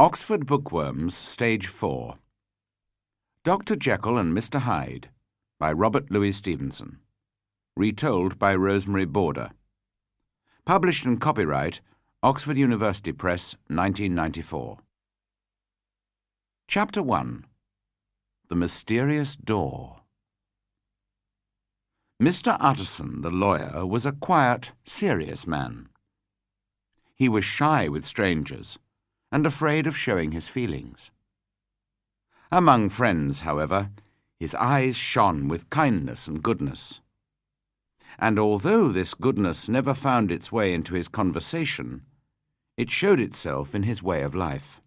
Oxford Bookworms, Stage 4. Dr. Jekyll and Mr. Hyde, by Robert Louis Stevenson. Retold by Rosemary Border. Published and copyright, Oxford University Press, 1994. Chapter 1. The Mysterious Door. Mr. Utterson, the lawyer, was a quiet, serious man. He was shy with strangers and afraid of showing his feelings. Among friends, however, his eyes shone with kindness and goodness. And although this goodness never found its way into his conversation, it showed itself in his way of life.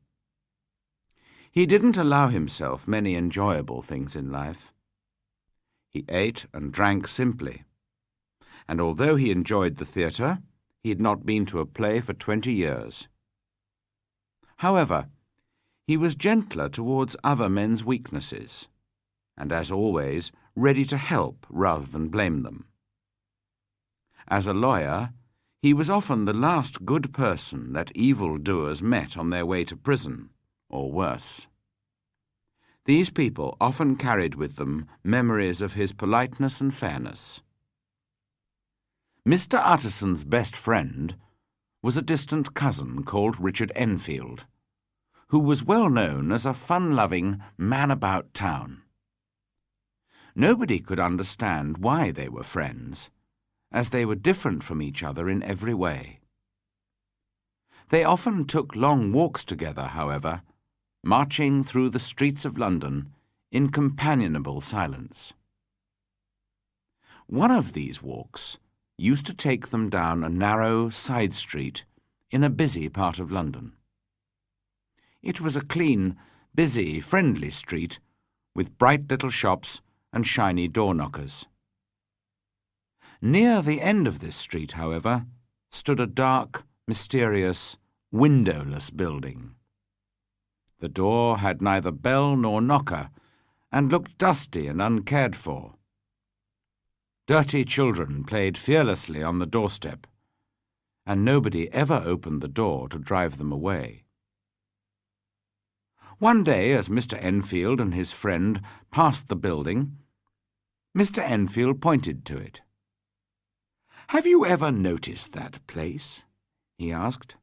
He didn't allow himself many enjoyable things in life. He ate and drank simply, and although he enjoyed the theatre, he had not been to a play for 20 years. However, he was gentler towards other men's weaknesses, and as always, ready to help rather than blame them. As a lawyer, he was often the last good person that evil-doers met on their way to prison, or worse. These people often carried with them memories of his politeness and fairness. Mr. Utterson's best friend was a distant cousin called Richard Enfield, who was well known as a fun-loving man about town. Nobody could understand why they were friends, as they were different from each other in every way. They often took long walks together, however, marching through the streets of London in companionable silence. One of these walks used to take them down a narrow side street in a busy part of London. It was a clean, busy, friendly street with bright little shops and shiny door-knockers. Near the end of this street, however, stood a dark, mysterious, windowless building. The door had neither bell nor knocker and looked dusty and uncared for. Dirty children played fearlessly on the doorstep, and nobody ever opened the door to drive them away. One day, as Mr. Enfield and his friend passed the building, Mr. Enfield pointed to it. "Have you ever noticed that place?" he asked.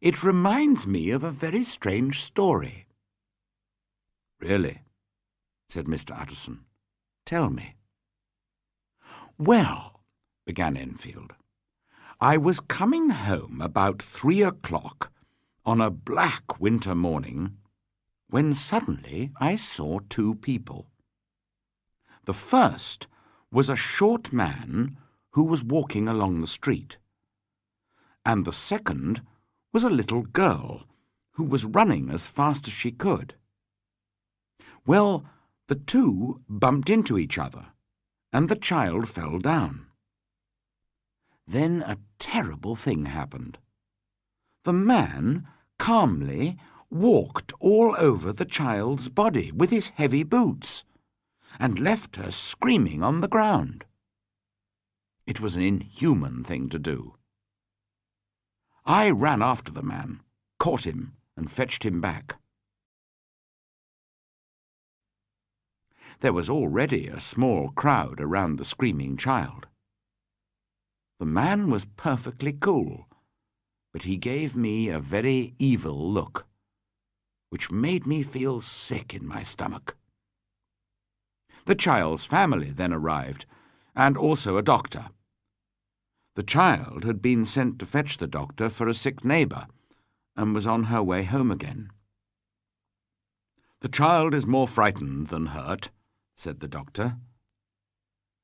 "It reminds me of a very strange story." "Really?" said Mr. Utterson. "Tell me." "Well," began Enfield, "I was coming home about 3 o'clock on a black winter morning when suddenly I saw two people. The first was a short man who was walking along the street, and the second was a little girl who was running as fast as she could. Well, the two bumped into each other, and the child fell down. Then a terrible thing happened. The man calmly walked all over the child's body with his heavy boots, and left her screaming on the ground. It was an inhuman thing to do. I ran after the man, caught him, and fetched him back. There was already a small crowd around the screaming child. The man was perfectly cool, but he gave me a very evil look, which made me feel sick in my stomach. The child's family then arrived, and also a doctor. The child had been sent to fetch the doctor for a sick neighbour, and was on her way home again. "The child is more frightened than hurt," said the doctor.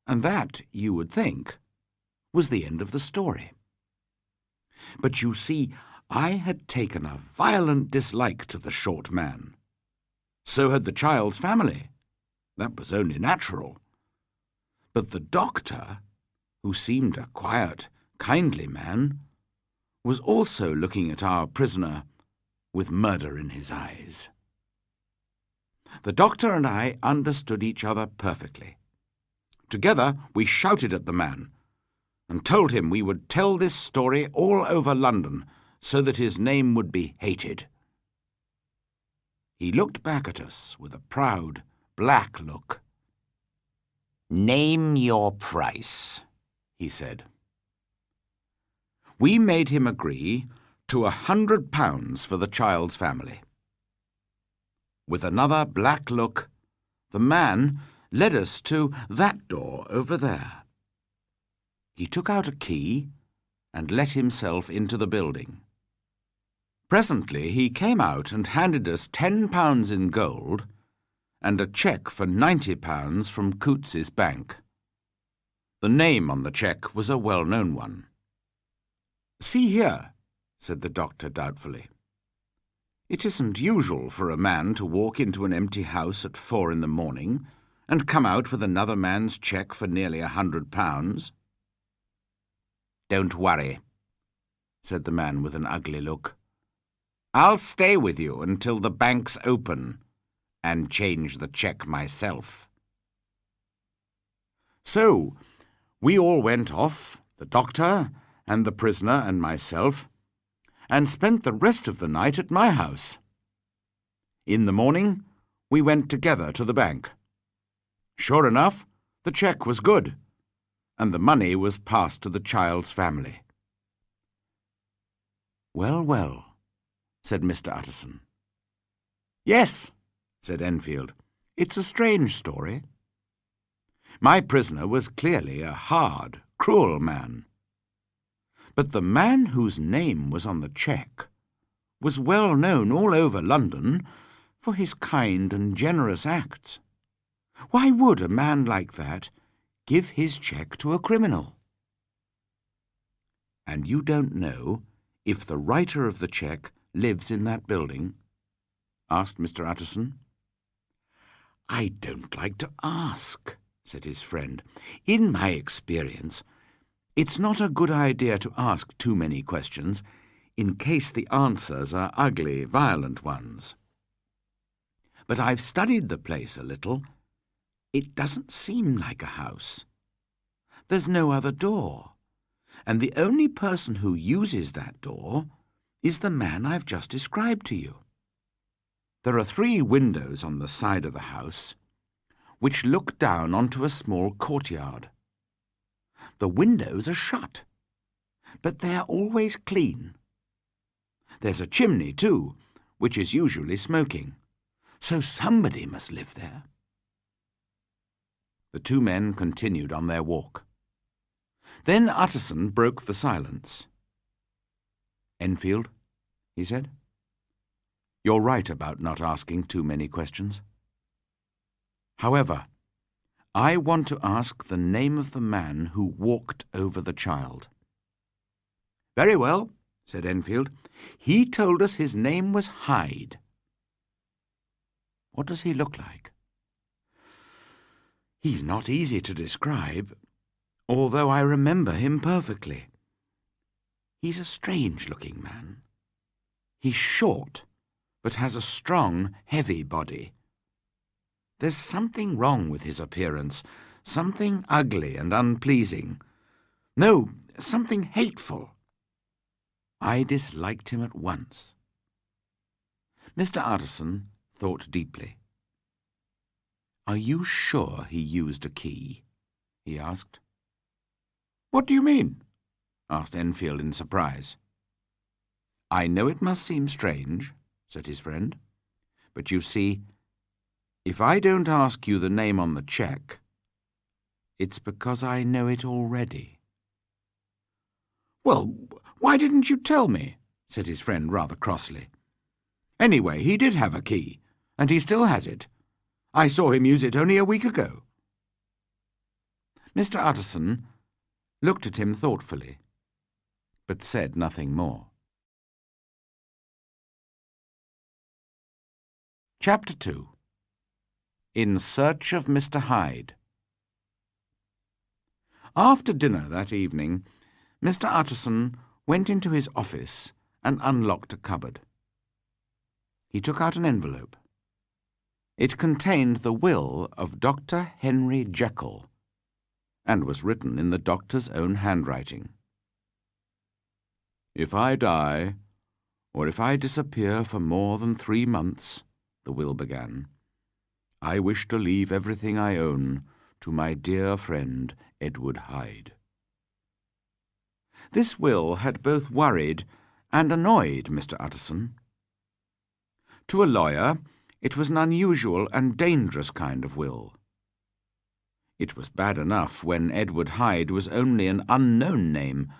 And that, you would think, was the end of the story. But you see, I had taken a violent dislike to the short man. So had the child's family. That was only natural. But the doctor, who seemed a quiet, kindly man, was also looking at our prisoner with murder in his eyes. The doctor and I understood each other perfectly. Together we shouted at the man and told him we would tell this story all over London so that his name would be hated. He looked back at us with a proud, black look. "Name your price," he said. We made him agree to £100 for the child's family. With another black look, the man led us to that door over there. He took out a key and let himself into the building. Presently he came out and handed us £10 in gold and a cheque for £90 from Coates's bank. The name on the cheque was a well-known one. "See here," said the doctor doubtfully. "It isn't usual for a man to walk into an empty house at 4 in the morning and come out with another man's cheque for nearly £100. "Don't worry," said the man with an ugly look. "I'll stay with you until the bank's open and change the cheque myself." So we all went off, the doctor and the prisoner and myself, and spent the rest of the night at my house. In the morning, we went together to the bank. Sure enough, the cheque was good, and the money was passed to the child's family. "Well, well," said Mr. Utterson. "Yes," said Enfield, "it's a strange story. My prisoner was clearly a hard, cruel man. But the man whose name was on the cheque was well known all over London for his kind and generous acts. Why would a man like that give his cheque to a criminal?" "And you don't know if the writer of the cheque lives in that building?" asked Mr. Utterson. "I don't like to ask," said his friend. "In my experience, it's not a good idea to ask too many questions in case the answers are ugly, violent ones. But I've studied the place a little. It doesn't seem like a house. There's no other door, and the only person who uses that door is the man I've just described to you. There are 3 windows on the side of the house, which look down onto a small courtyard. The windows are shut, but they're always clean. There's a chimney, too, which is usually smoking, so somebody must live there." The 2 men continued on their walk. Then Utterson broke the silence. "Enfield," he said, "you're right about not asking too many questions. However, I want to ask the name of the man who walked over the child." "Very well," said Enfield. "He told us his name was Hyde." "What does he look like?" "He's not easy to describe, although I remember him perfectly. He's a strange-looking man. He's short, but has a strong, heavy body. There's something wrong with his appearance, something ugly and unpleasing. No, something hateful. I disliked him at once." Mr. Utterson thought deeply. "Are you sure he used a key?" he asked. "What do you mean?" asked Enfield in surprise. "I know it must seem strange," said his friend, "but you see, if I don't ask you the name on the cheque, it's because I know it already." "Well, why didn't you tell me?" said his friend rather crossly. "Anyway, he did have a key, and he still has it. I saw him use it only a week ago." Mr. Utterson looked at him thoughtfully, but said nothing more. Chapter 2. In Search of Mr. Hyde. After dinner that evening, Mr. Utterson went into his office and unlocked a cupboard. He took out an envelope. It contained the will of Dr. Henry Jekyll, and was written in the doctor's own handwriting. "If I die, or if I disappear for more than 3 months," the will began, "I wish to leave everything I own to my dear friend Edward Hyde." This will had both worried and annoyed Mr. Utterson. To a lawyer, it was an unusual and dangerous kind of will. It was bad enough when Edward Hyde was only an unknown name,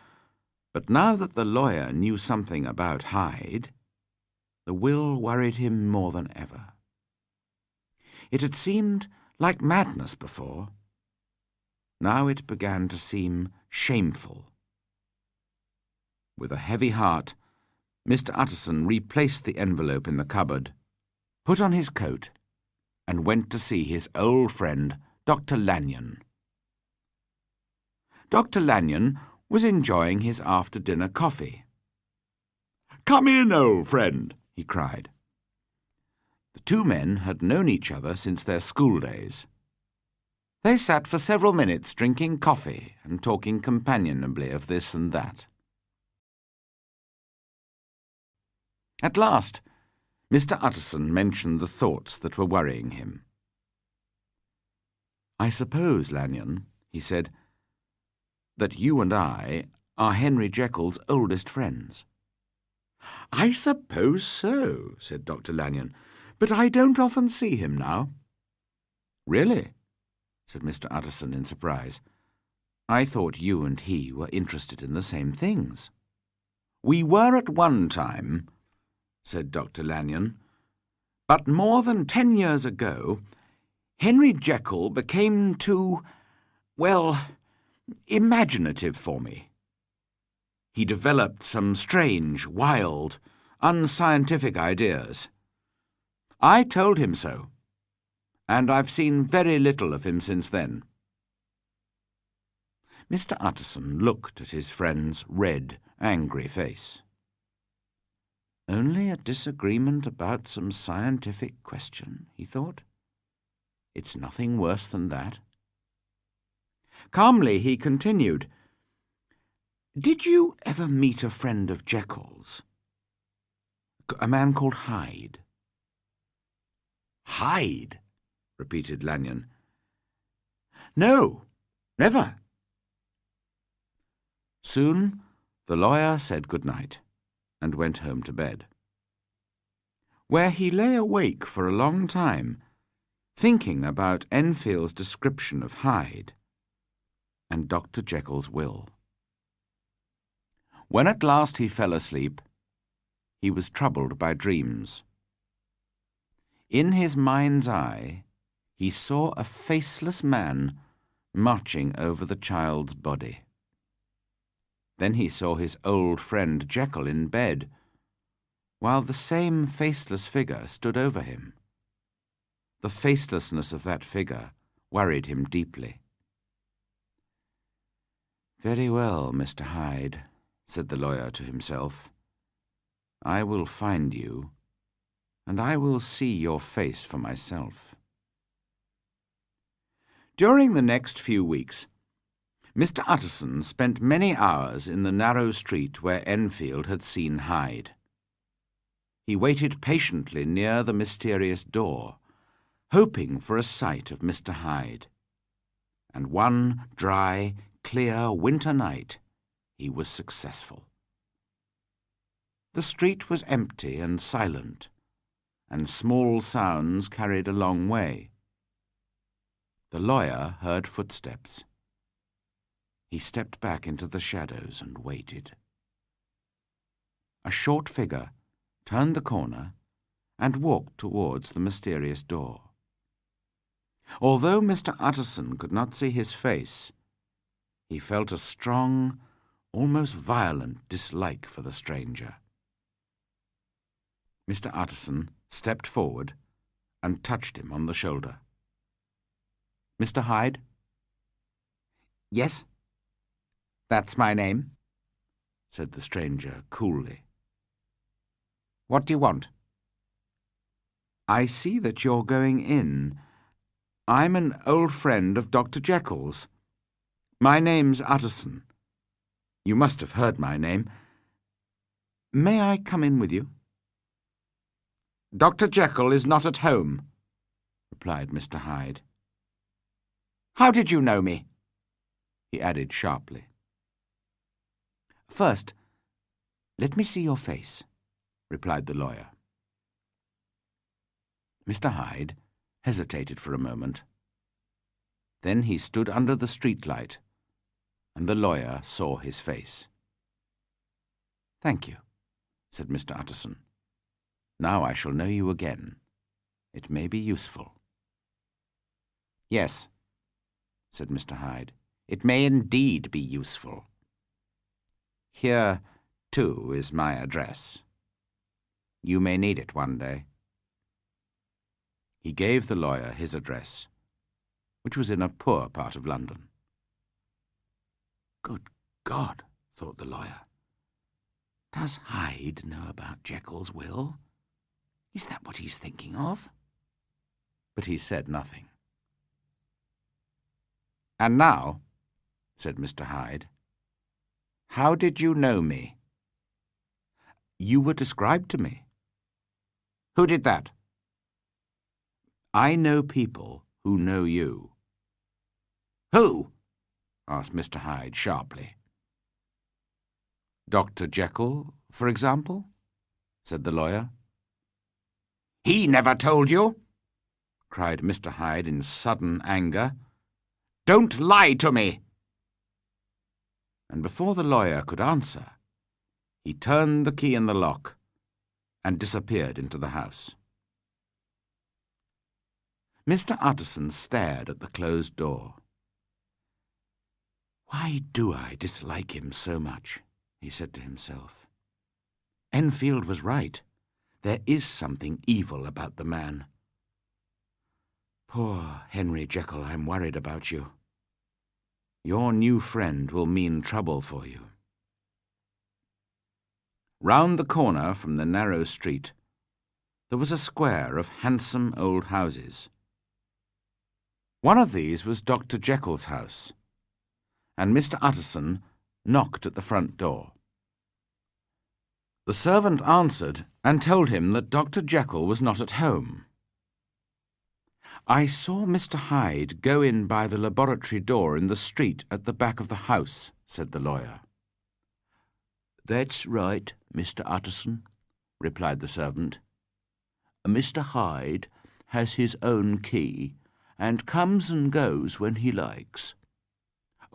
but now that the lawyer knew something about Hyde, the will worried him more than ever. It had seemed like madness before. Now it began to seem shameful. With a heavy heart, Mr. Utterson replaced the envelope in the cupboard, put on his coat, and went to see his old friend, Dr. Lanyon. Dr. Lanyon was enjoying his after-dinner coffee. "Come in, old friend," he cried. The two men had known each other since their school days. They sat for several minutes drinking coffee and talking companionably of this and that. At last, Mr. Utterson mentioned the thoughts that were worrying him. "I suppose, Lanyon," he said, "that you and I are Henry Jekyll's oldest friends." "I suppose so," said Dr. Lanyon, "but I don't often see him now." "Really?" said Mr. Utterson in surprise. "I thought you and he were interested in the same things." "We were at one time," said Dr. Lanyon, "but more than 10 years ago, Henry Jekyll became too, imaginative for me. He developed some strange, wild, unscientific ideas. I told him so, and I've seen very little of him since then." Mr. Utterson looked at his friend's red, angry face. "Only a disagreement about some scientific question," he thought. "It's nothing worse than that." Calmly he continued, "Did you ever meet a friend of Jekyll's? A man called Hyde?" "Hyde?" repeated Lanyon. "No, never." Soon the lawyer said good night and went home to bed, where he lay awake for a long time, thinking about Enfield's description of Hyde and Dr. Jekyll's will. When at last he fell asleep, he was troubled by dreams. In his mind's eye, he saw a faceless man marching over the child's body. Then he saw his old friend Jekyll in bed, while the same faceless figure stood over him. The facelessness of that figure worried him deeply. "Very well, Mr. Hyde," said the lawyer to himself. "I will find you, and I will see your face for myself." During the next few weeks, Mr. Utterson spent many hours in the narrow street where Enfield had seen Hyde. He waited patiently near the mysterious door, hoping for a sight of Mr. Hyde. And one dry, clear winter night, he was successful. The street was empty and silent, and small sounds carried a long way. The lawyer heard footsteps. He stepped back into the shadows and waited. A short figure turned the corner and walked towards the mysterious door. Although Mr. Utterson could not see his face, he felt a strong, almost violent dislike for the stranger. Mr. Utterson stepped forward and touched him on the shoulder. "Mr. Hyde?" "Yes, that's my name," said the stranger coolly. "What do you want?" "I see that you're going in. I'm an old friend of Dr. Jekyll's. My name's Utterson. You must have heard my name. May I come in with you?" Dr. Jekyll is not at home, replied Mr. Hyde. How did you know me? He added sharply. First, let me see your face, replied the lawyer. Mr. Hyde hesitated for a moment. Then he stood under the streetlight, and the lawyer saw his face. Thank you, said Mr. Utterson. Now I shall know you again. It may be useful. Yes, said Mr. Hyde, it may indeed be useful. Here, too, is my address. You may need it one day. He gave the lawyer his address, which was in a poor part of London. Good God, thought the lawyer. Does Hyde know about Jekyll's will? Is that what he's thinking of? But he said nothing. And now, said Mr. Hyde, how did you know me? You were described to me. Who did that? I know people who know you. Who? Asked Mr. Hyde sharply. Dr. Jekyll, for example, said the lawyer. He never told you, cried Mr. Hyde in sudden anger. Don't lie to me! And before the lawyer could answer, he turned the key in the lock and disappeared into the house. Mr. Utterson stared at the closed door. Why do I dislike him so much? He said to himself. Enfield was right. There is something evil about the man. Poor Henry Jekyll, I'm worried about you. Your new friend will mean trouble for you. Round the corner from the narrow street, there was a square of handsome old houses. One of these was Dr. Jekyll's house, and Mr. Utterson knocked at the front door. The servant answered and told him that Dr. Jekyll was not at home. I saw Mr. Hyde go in by the laboratory door in the street at the back of the house, said the lawyer. That's right, Mr. Utterson, replied the servant. Mr. Hyde has his own key and comes and goes when he likes.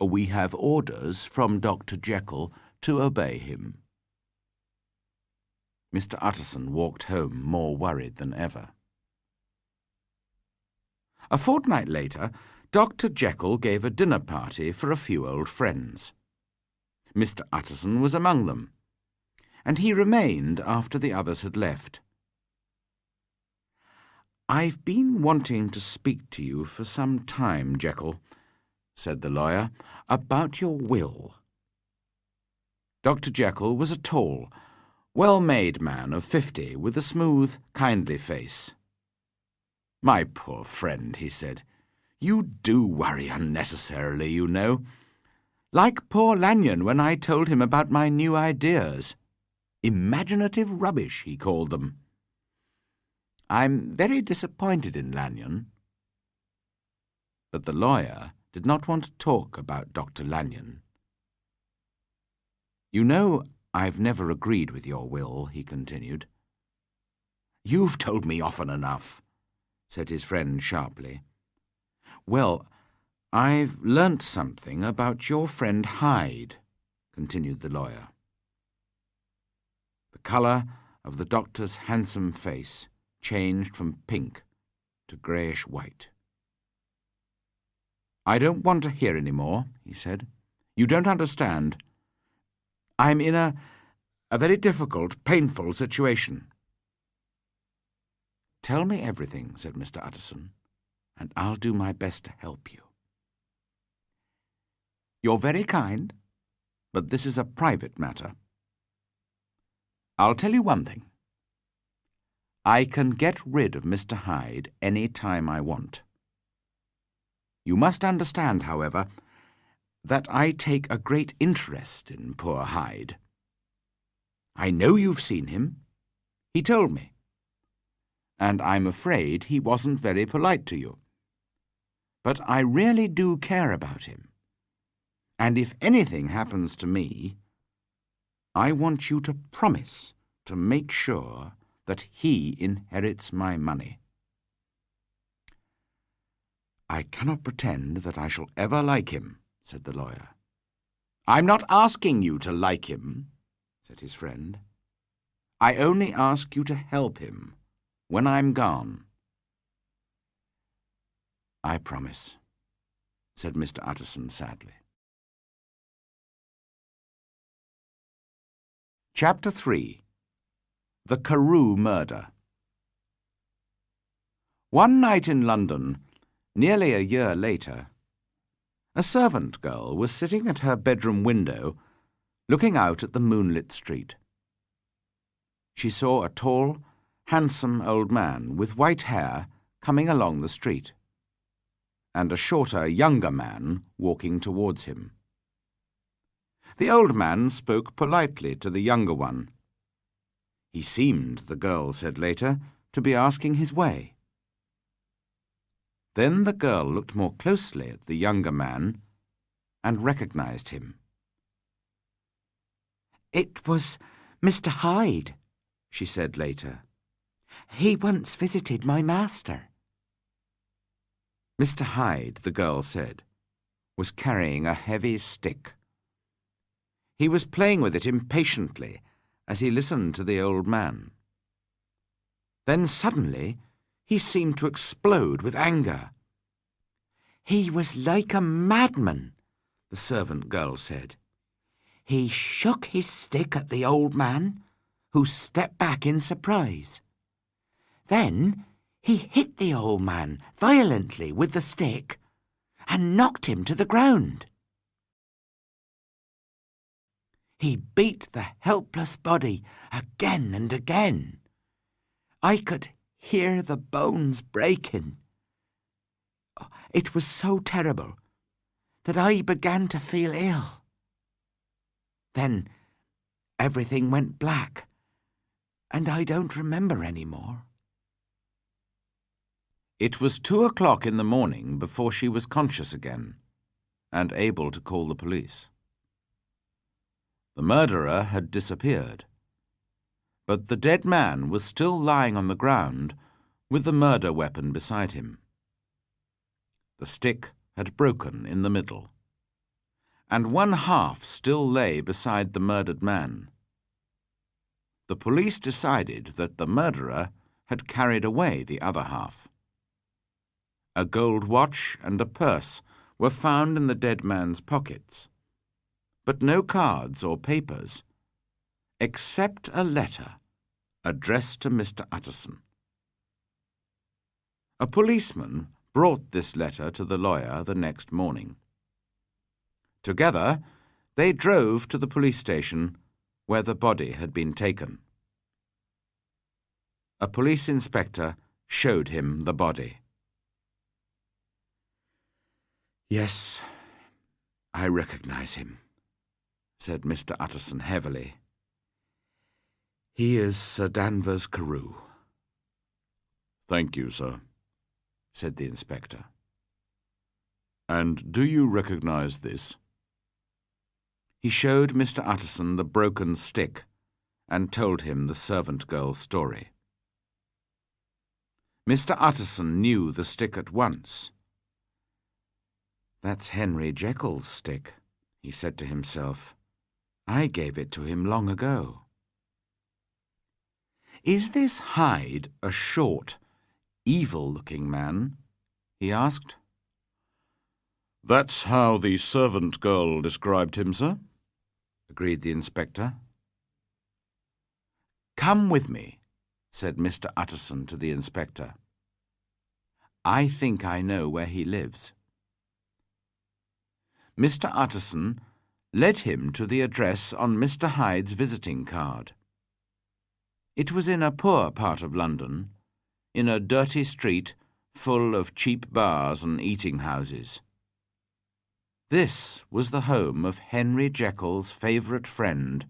We have orders from Dr. Jekyll to obey him. Mr. Utterson walked home more worried than ever. A fortnight later, Dr. Jekyll gave a dinner party for a few old friends. Mr. Utterson was among them, and he remained after the others had left. I've been wanting to speak to you for some time, Jekyll, said the lawyer, about your will. Dr. Jekyll was a tall, well-made man of 50 with a smooth, kindly face. My poor friend, he said, you do worry unnecessarily, you know. Like poor Lanyon when I told him about my new ideas. Imaginative rubbish, he called them. I'm very disappointed in Lanyon. But the lawyer did not want to talk about Dr. Lanyon. You know, I've never agreed with your will, he continued. You've told me often enough, said his friend sharply. Well, I've learnt something about your friend Hyde, continued the lawyer. The colour of the doctor's handsome face changed from pink to greyish-white. I don't want to hear any more, he said. You don't understand. I'm in a very difficult, painful situation. Tell me everything, said Mr. Utterson, and I'll do my best to help you. You're very kind, but this is a private matter. I'll tell you one thing. I can get rid of Mr. Hyde any time I want. You must understand, however, that I take a great interest in poor Hyde. I know you've seen him. He told me. and I'm afraid he wasn't very polite to you. But I really do care about him. And if anything happens to me, I want you to promise to make sure that he inherits my money." "I cannot pretend that I shall ever like him," said the lawyer. "I'm not asking you to like him," said his friend. "I only ask you to help him when I'm gone." "I promise," said Mr. Utterson sadly. Chapter 3. The Carew Murder. One night in London, nearly a year later, a servant girl was sitting at her bedroom window, looking out at the moonlit street. She saw a tall, handsome old man with white hair coming along the street, and a shorter, younger man walking towards him. The old man spoke politely to the younger one. He seemed, the girl said later, to be asking his way. Then the girl looked more closely at the younger man and recognized him. "It was Mr. Hyde," she said later. "He once visited my master." Mr. Hyde, the girl said, was carrying a heavy stick. He was playing with it impatiently as he listened to the old man. Then suddenly he seemed to explode with anger. "He was like a madman," the servant girl said. "He shook his stick at the old man, who stepped back in surprise. Then he hit the old man violently with the stick and knocked him to the ground. He beat the helpless body again and again. I could hear the bones breaking. It was so terrible that I began to feel ill. Then everything went black, and I don't remember any more." It was 2 o'clock in the morning before she was conscious again and able to call the police. The murderer had disappeared, but the dead man was still lying on the ground with the murder weapon beside him. The stick had broken in the middle, and one half still lay beside the murdered man. The police decided that the murderer had carried away the other half. A gold watch and a purse were found in the dead man's pockets, but no cards or papers, except a letter addressed to Mr. Utterson. A policeman brought this letter to the lawyer the next morning. Together, they drove to the police station where the body had been taken. A police inspector showed him the body. "Yes, I recognize him," said Mr. Utterson heavily. "He is Sir Danvers Carew." "Thank you, sir," said the inspector. "And do you recognize this?" He showed Mr. Utterson the broken stick and told him the servant girl's story. Mr. Utterson knew the stick at once. "That's Henry Jekyll's stick," he said to himself. "I gave it to him long ago." "Is this Hyde a short, evil-looking man?" he asked. "That's how the servant girl described him, sir," agreed the inspector. "Come with me," said Mr. Utterson to the inspector. "I think I know where he lives." Mr. Utterson led him to the address on Mr. Hyde's visiting card. It was in a poor part of London, in a dirty street full of cheap bars and eating houses. This was the home of Henry Jekyll's favourite friend,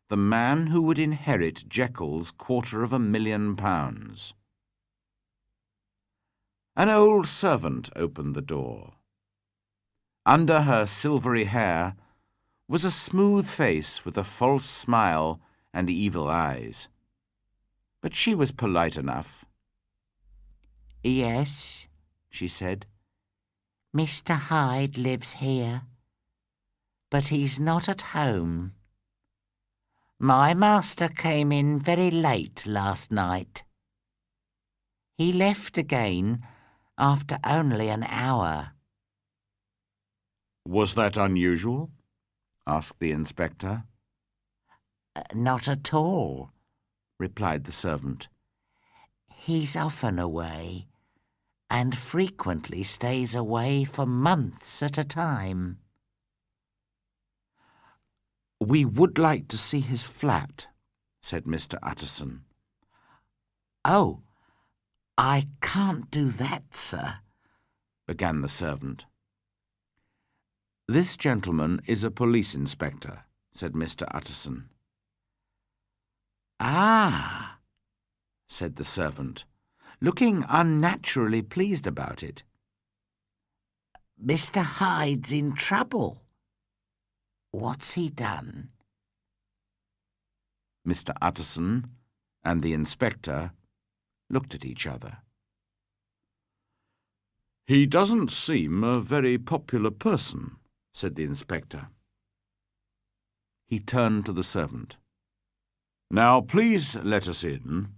the man who would inherit Jekyll's £250,000. An old servant opened the door. Under her silvery hair was a smooth face with a false smile and evil eyes. But she was polite enough. "Yes," she said. "Mr. Hyde lives here, but he's not at home. My master came in very late last night. He left again after only an hour." "Was that unusual?" asked the inspector. "Not at all," replied the servant. "He's often away, and frequently stays away for months at a time." "We would like to see his flat," said Mr. Utterson. "Oh, I can't do that, sir," began the servant. "This gentleman is a police inspector," said Mr. Utterson. "Ah," said the servant, looking unnaturally pleased about it. "Mr. Hyde's in trouble. What's he done?" Mr. Utterson and the inspector looked at each other. "He doesn't seem a very popular person," said the inspector. He turned to the servant. "Now please let us in,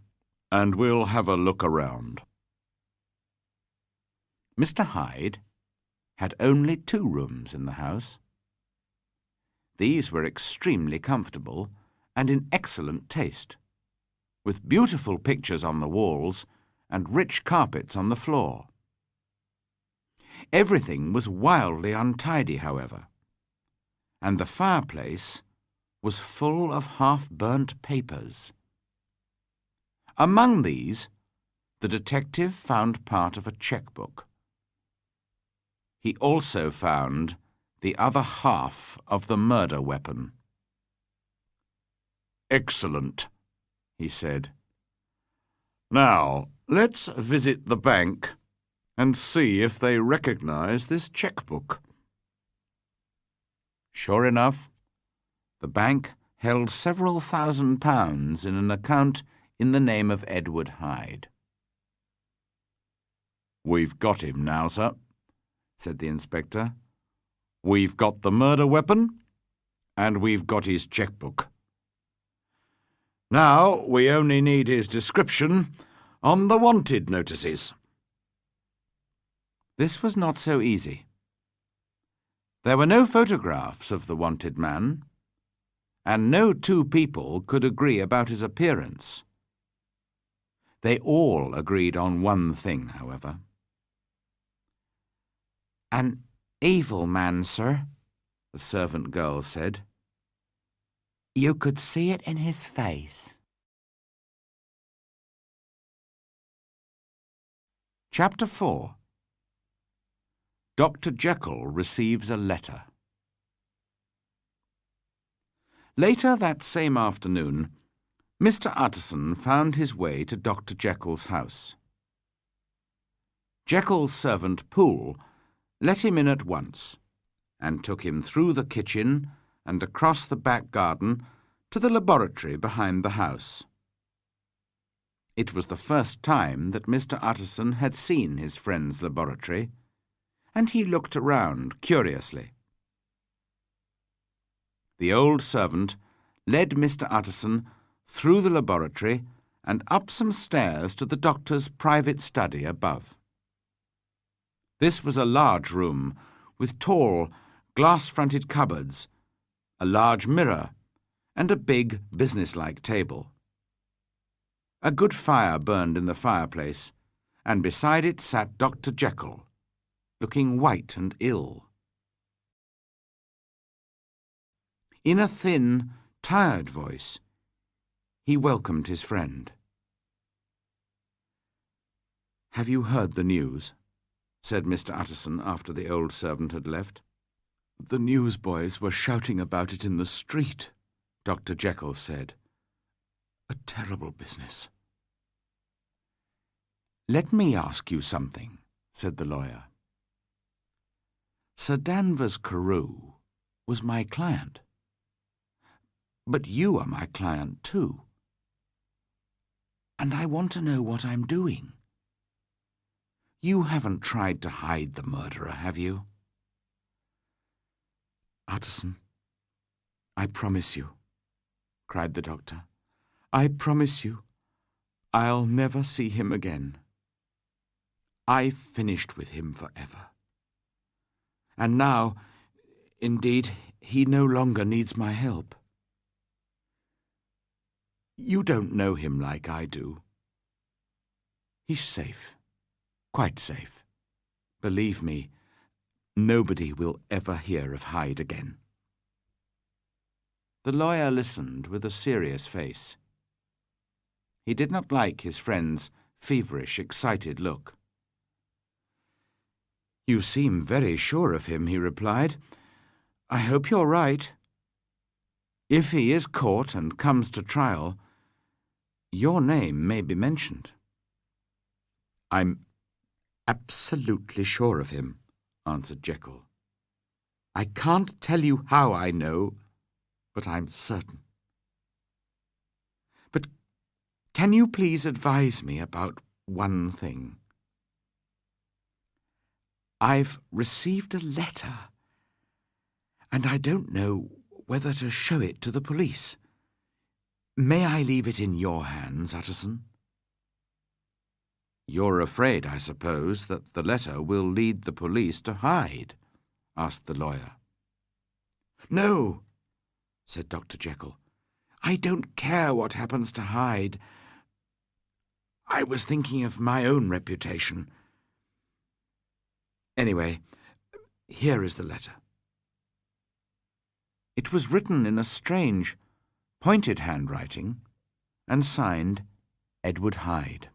and we'll have a look around." Mr. Hyde had only 2 rooms in the house. These were extremely comfortable and in excellent taste, with beautiful pictures on the walls and rich carpets on the floor. Everything was wildly untidy, however, and the fireplace was full of half-burnt papers. Among these, the detective found part of a checkbook. He also found the other half of the murder weapon. "Excellent," he said. "Now, let's visit the bank and see if they recognize this checkbook." Sure enough, the bank held several £1,000 in an account in the name of Edward Hyde. "We've got him now, sir," said the inspector. "We've got the murder weapon, and we've got his checkbook. Now we only need his description on the wanted notices." This was not so easy. There were no photographs of the wanted man, and no 2 people could agree about his appearance. They all agreed on one thing, however. "An evil man, sir," the servant girl said. "You could see it in his face." Chapter 4. Dr. Jekyll receives a letter. Later that same afternoon, Mr. Utterson found his way to Dr. Jekyll's house. Jekyll's servant Poole let him in at once, and took him through the kitchen and across the back garden to the laboratory behind the house. It was the first time that Mr. Utterson had seen his friend's laboratory, and he looked around curiously. The old servant led Mr. Utterson through the laboratory and up some stairs to the doctor's private study above. This was a large room with tall, glass-fronted cupboards, a large mirror, and a big, businesslike table. A good fire burned in the fireplace, and beside it sat Dr. Jekyll, looking white and ill. In a thin, tired voice, he welcomed his friend. "Have you heard the news?" said Mr. Utterson after the old servant had left. "The newsboys were shouting about it in the street," Dr. Jekyll said. "A terrible business." "Let me ask you something," said the lawyer. Sir Danvers Carew was my client. But you are my client too. And I want to know what I'm doing. You haven't tried to hide the murderer, have you? Utterson, I promise you, cried the doctor. I promise you, I'll never see him again. I've finished with him forever. And now, indeed, he no longer needs my help. You don't know him like I do. He's safe, quite safe. Believe me, nobody will ever hear of Hyde again. The lawyer listened with a serious face. He did not like his friend's feverish, excited look. You seem very sure of him, he replied. I hope you're right. If he is caught and comes to trial, your name may be mentioned. I'm absolutely sure of him, answered Jekyll. I can't tell you how I know, but I'm certain. But can you please advise me about one thing? I've received a letter, and I don't know whether to show it to the police. May I leave it in your hands, Utterson? You're afraid, I suppose, that the letter will lead the police to Hyde? Asked the lawyer. No, said Dr. Jekyll. I don't care what happens to Hyde. I was thinking of my own reputation. Anyway, here is the letter. It was written in a strange, pointed handwriting and signed Edward Hyde.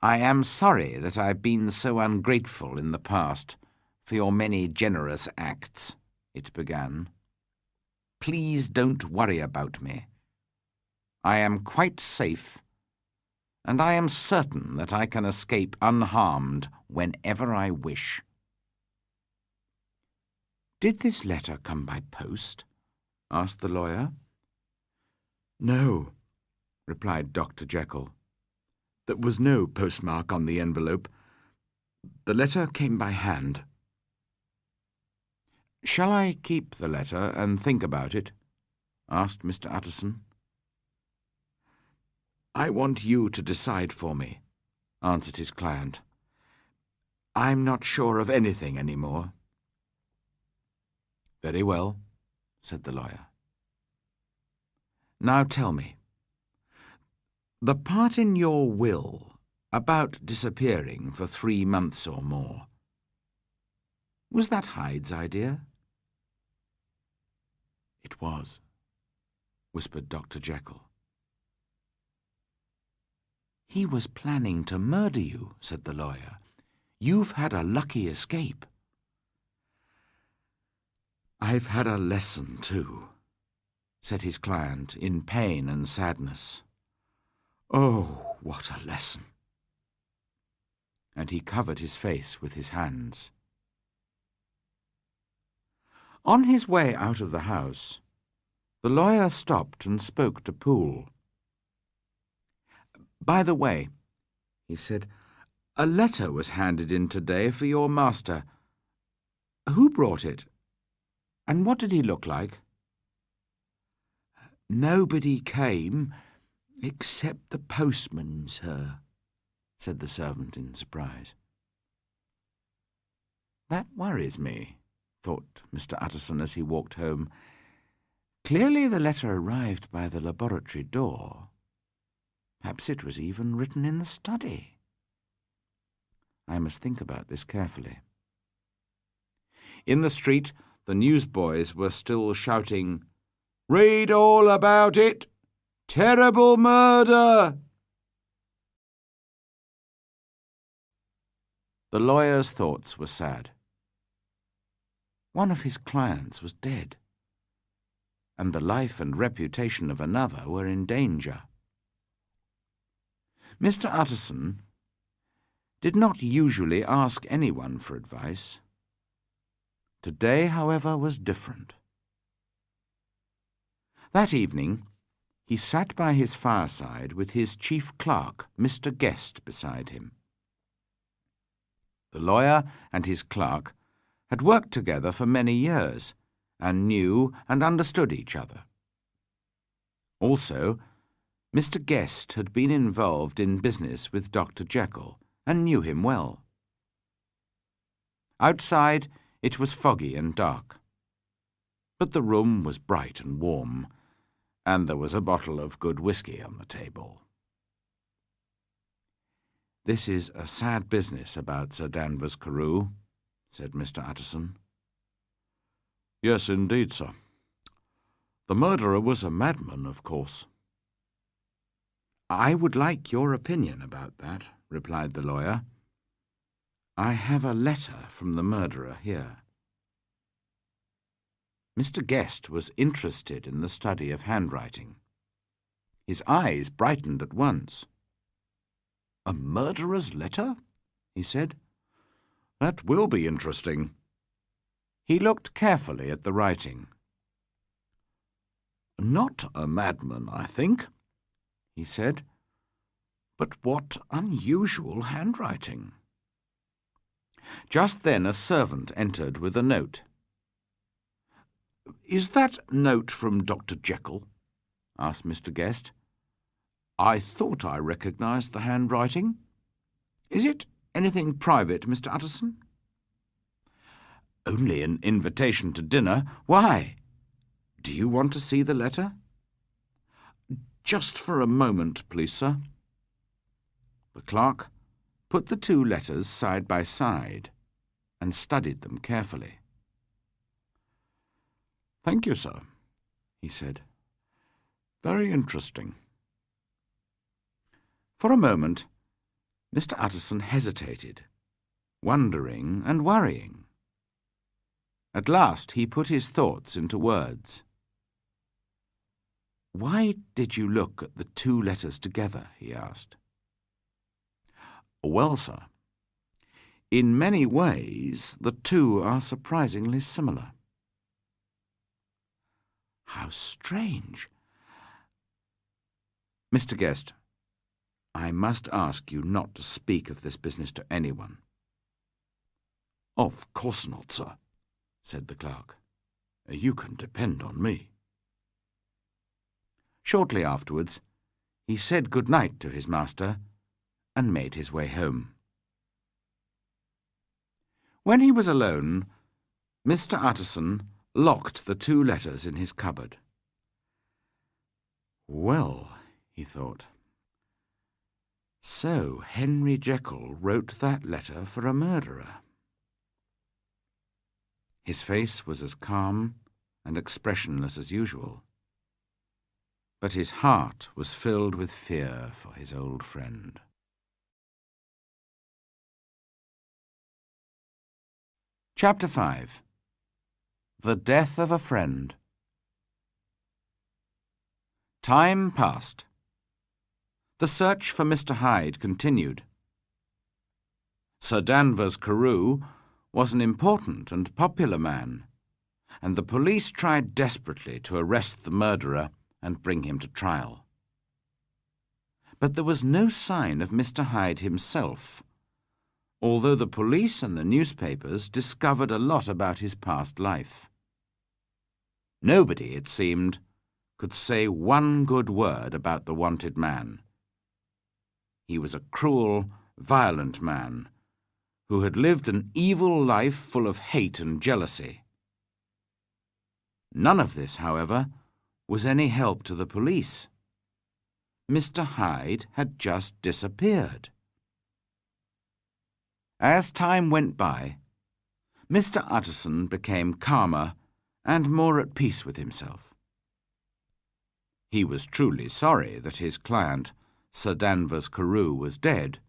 I am sorry that I've been so ungrateful in the past for your many generous acts, it began. Please don't worry about me. I am quite safe, and I am certain that I can escape unharmed whenever I wish. Did this letter come by post? Asked the lawyer. No, replied Dr. Jekyll. There was no postmark on the envelope. The letter came by hand. Shall I keep the letter and think about it? Asked Mr. Utterson. I want you to decide for me, answered his client. I'm not sure of anything any more. Very well, said the lawyer. Now tell me, the part in your will about disappearing for 3 months or more, was that Hyde's idea? It was, whispered Dr. Jekyll. He was planning to murder you, said the lawyer. You've had a lucky escape. I've had a lesson too, said his client in pain and sadness. Oh, what a lesson! And he covered his face with his hands. On his way out of the house, the lawyer stopped and spoke to Poole. By the way, he said, a letter was handed in today for your master. Who brought it? And what did he look like? Nobody came except the postman, sir, said the servant in surprise. That worries me, thought Mr. Utterson as he walked home. Clearly the letter arrived by the laboratory door. Perhaps it was even written in the study. I must think about this carefully. In the street, the newsboys were still shouting, "Read all about it! Terrible murder!" The lawyer's thoughts were sad. One of his clients was dead, and the life and reputation of another were in danger. Mr. Utterson did not usually ask anyone for advice. Today, however, was different. That evening, he sat by his fireside with his chief clerk, Mr. Guest, beside him. The lawyer and his clerk had worked together for many years and knew and understood each other. Also, Mr. Guest had been involved in business with Dr. Jekyll and knew him well. Outside, it was foggy and dark, but the room was bright and warm, and there was a bottle of good whisky on the table. "This is a sad business about Sir Danvers Carew," said Mr. Utterson. "Yes, indeed, sir. The murderer was a madman, of course." "I would like your opinion about that," replied the lawyer. "I have a letter from the murderer here." Mr. Guest was interested in the study of handwriting. His eyes brightened at once. "A murderer's letter?" he said. "That will be interesting." He looked carefully at the writing. "Not a madman, I think," he said. "But what unusual handwriting." Just then a servant entered with a note. "Is that note from Dr. Jekyll?" asked Mr. Guest. "I thought I recognised the handwriting. Is it anything private, Mr. Utterson?" "Only an invitation to dinner. Why? Do you want to see the letter?" "Just for a moment, please, sir." The clerk put the two letters side by side and studied them carefully. "Thank you, sir," he said. "Very interesting." For a moment, Mr. Utterson hesitated, wondering and worrying. At last he put his thoughts into words. "Why did you look at the two letters together?" he asked. "Well, sir, in many ways the two are surprisingly similar." "How strange!" "Mr. Guest, I must ask you not to speak of this business to anyone." "Of course not, sir," said the clerk. "You can depend on me." Shortly afterwards, he said good night to his master and made his way home. When he was alone, Mr. Utterson locked the two letters in his cupboard. "Well," he thought, "so Henry Jekyll wrote that letter for a murderer." His face was as calm and expressionless as usual, but his heart was filled with fear for his old friend. Chapter 5. The Death of a Friend. Time passed. The search for Mr. Hyde continued. Sir Danvers Carew was an important and popular man, and the police tried desperately to arrest the murderer and bring him to trial. But there was no sign of Mr. Hyde himself, although the police and the newspapers discovered a lot about his past life. Nobody, it seemed, could say one good word about the wanted man. He was a cruel, violent man who had lived an evil life full of hate and jealousy. None of this, however, was any help to the police. Mr. Hyde had just disappeared. As time went by, Mr. Utterson became calmer and more at peace with himself. He was truly sorry that his client, Sir Danvers Carew, was dead,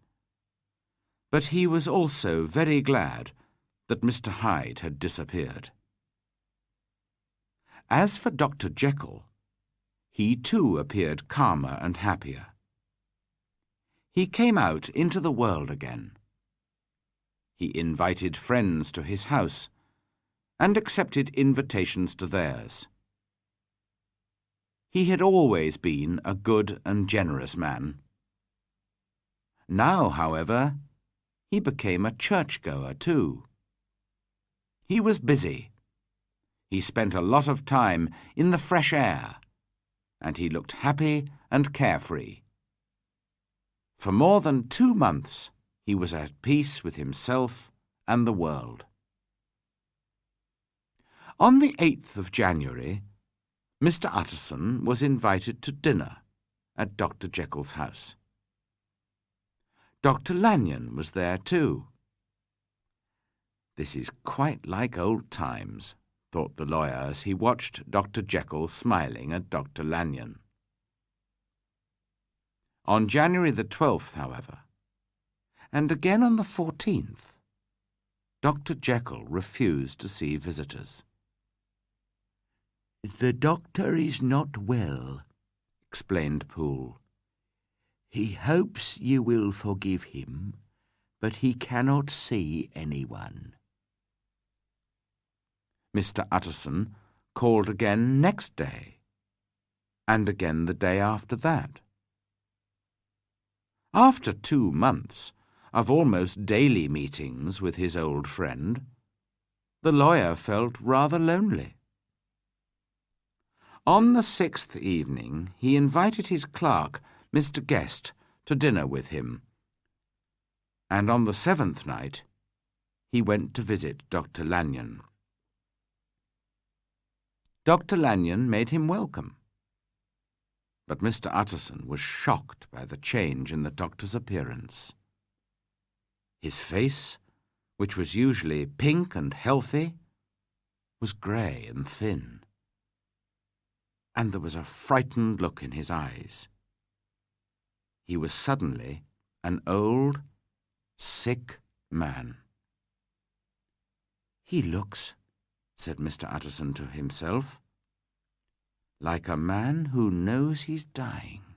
but he was also very glad that Mr. Hyde had disappeared. As for Dr. Jekyll, he too appeared calmer and happier. He came out into the world again, He invited friends to his house and accepted invitations to theirs. He had always been a good and generous man. Now, however, he became a churchgoer too. He was busy. He spent a lot of time in the fresh air, and he looked happy and carefree. For more than 2 months, he was at peace with himself and the world. On the 8th of January, Mr. Utterson was invited to dinner at Dr. Jekyll's house. Dr. Lanyon was there too. This is quite like old times, thought the lawyer as he watched Dr. Jekyll smiling at Dr. Lanyon. On January the 12th, however, and again on the 14th, Dr. Jekyll refused to see visitors. "The doctor is not well," explained Poole. "He hopes you will forgive him, but he cannot see anyone." Mr. Utterson called again next day, and again the day after that. After 2 months of almost daily meetings with his old friend, the lawyer felt rather lonely. On the 6th evening he invited his clerk, Mr. Guest, to dinner with him, and on the 7th night he went to visit Dr. Lanyon. Dr. Lanyon made him welcome, but Mr. Utterson was shocked by the change in the doctor's appearance. His face, which was usually pink and healthy, was grey and thin, and there was a frightened look in his eyes. He was suddenly an old, sick man. "He looks," said Mr. Utterson to himself, "like a man who knows he's dying."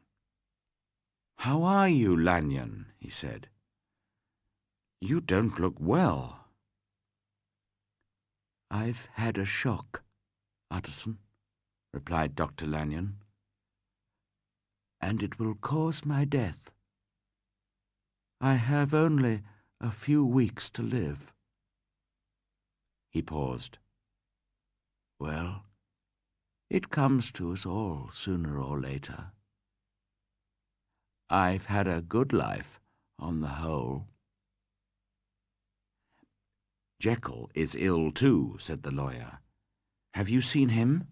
"How are you, Lanyon?" he said. "You don't look well." "I've had a shock, Utterson," replied Dr. Lanyon, "and it will cause my death. I have only a few weeks to live." He paused. "Well, it comes to us all sooner or later. I've had a good life on the whole." "Jekyll is ill too," said the lawyer. "Have you seen him?"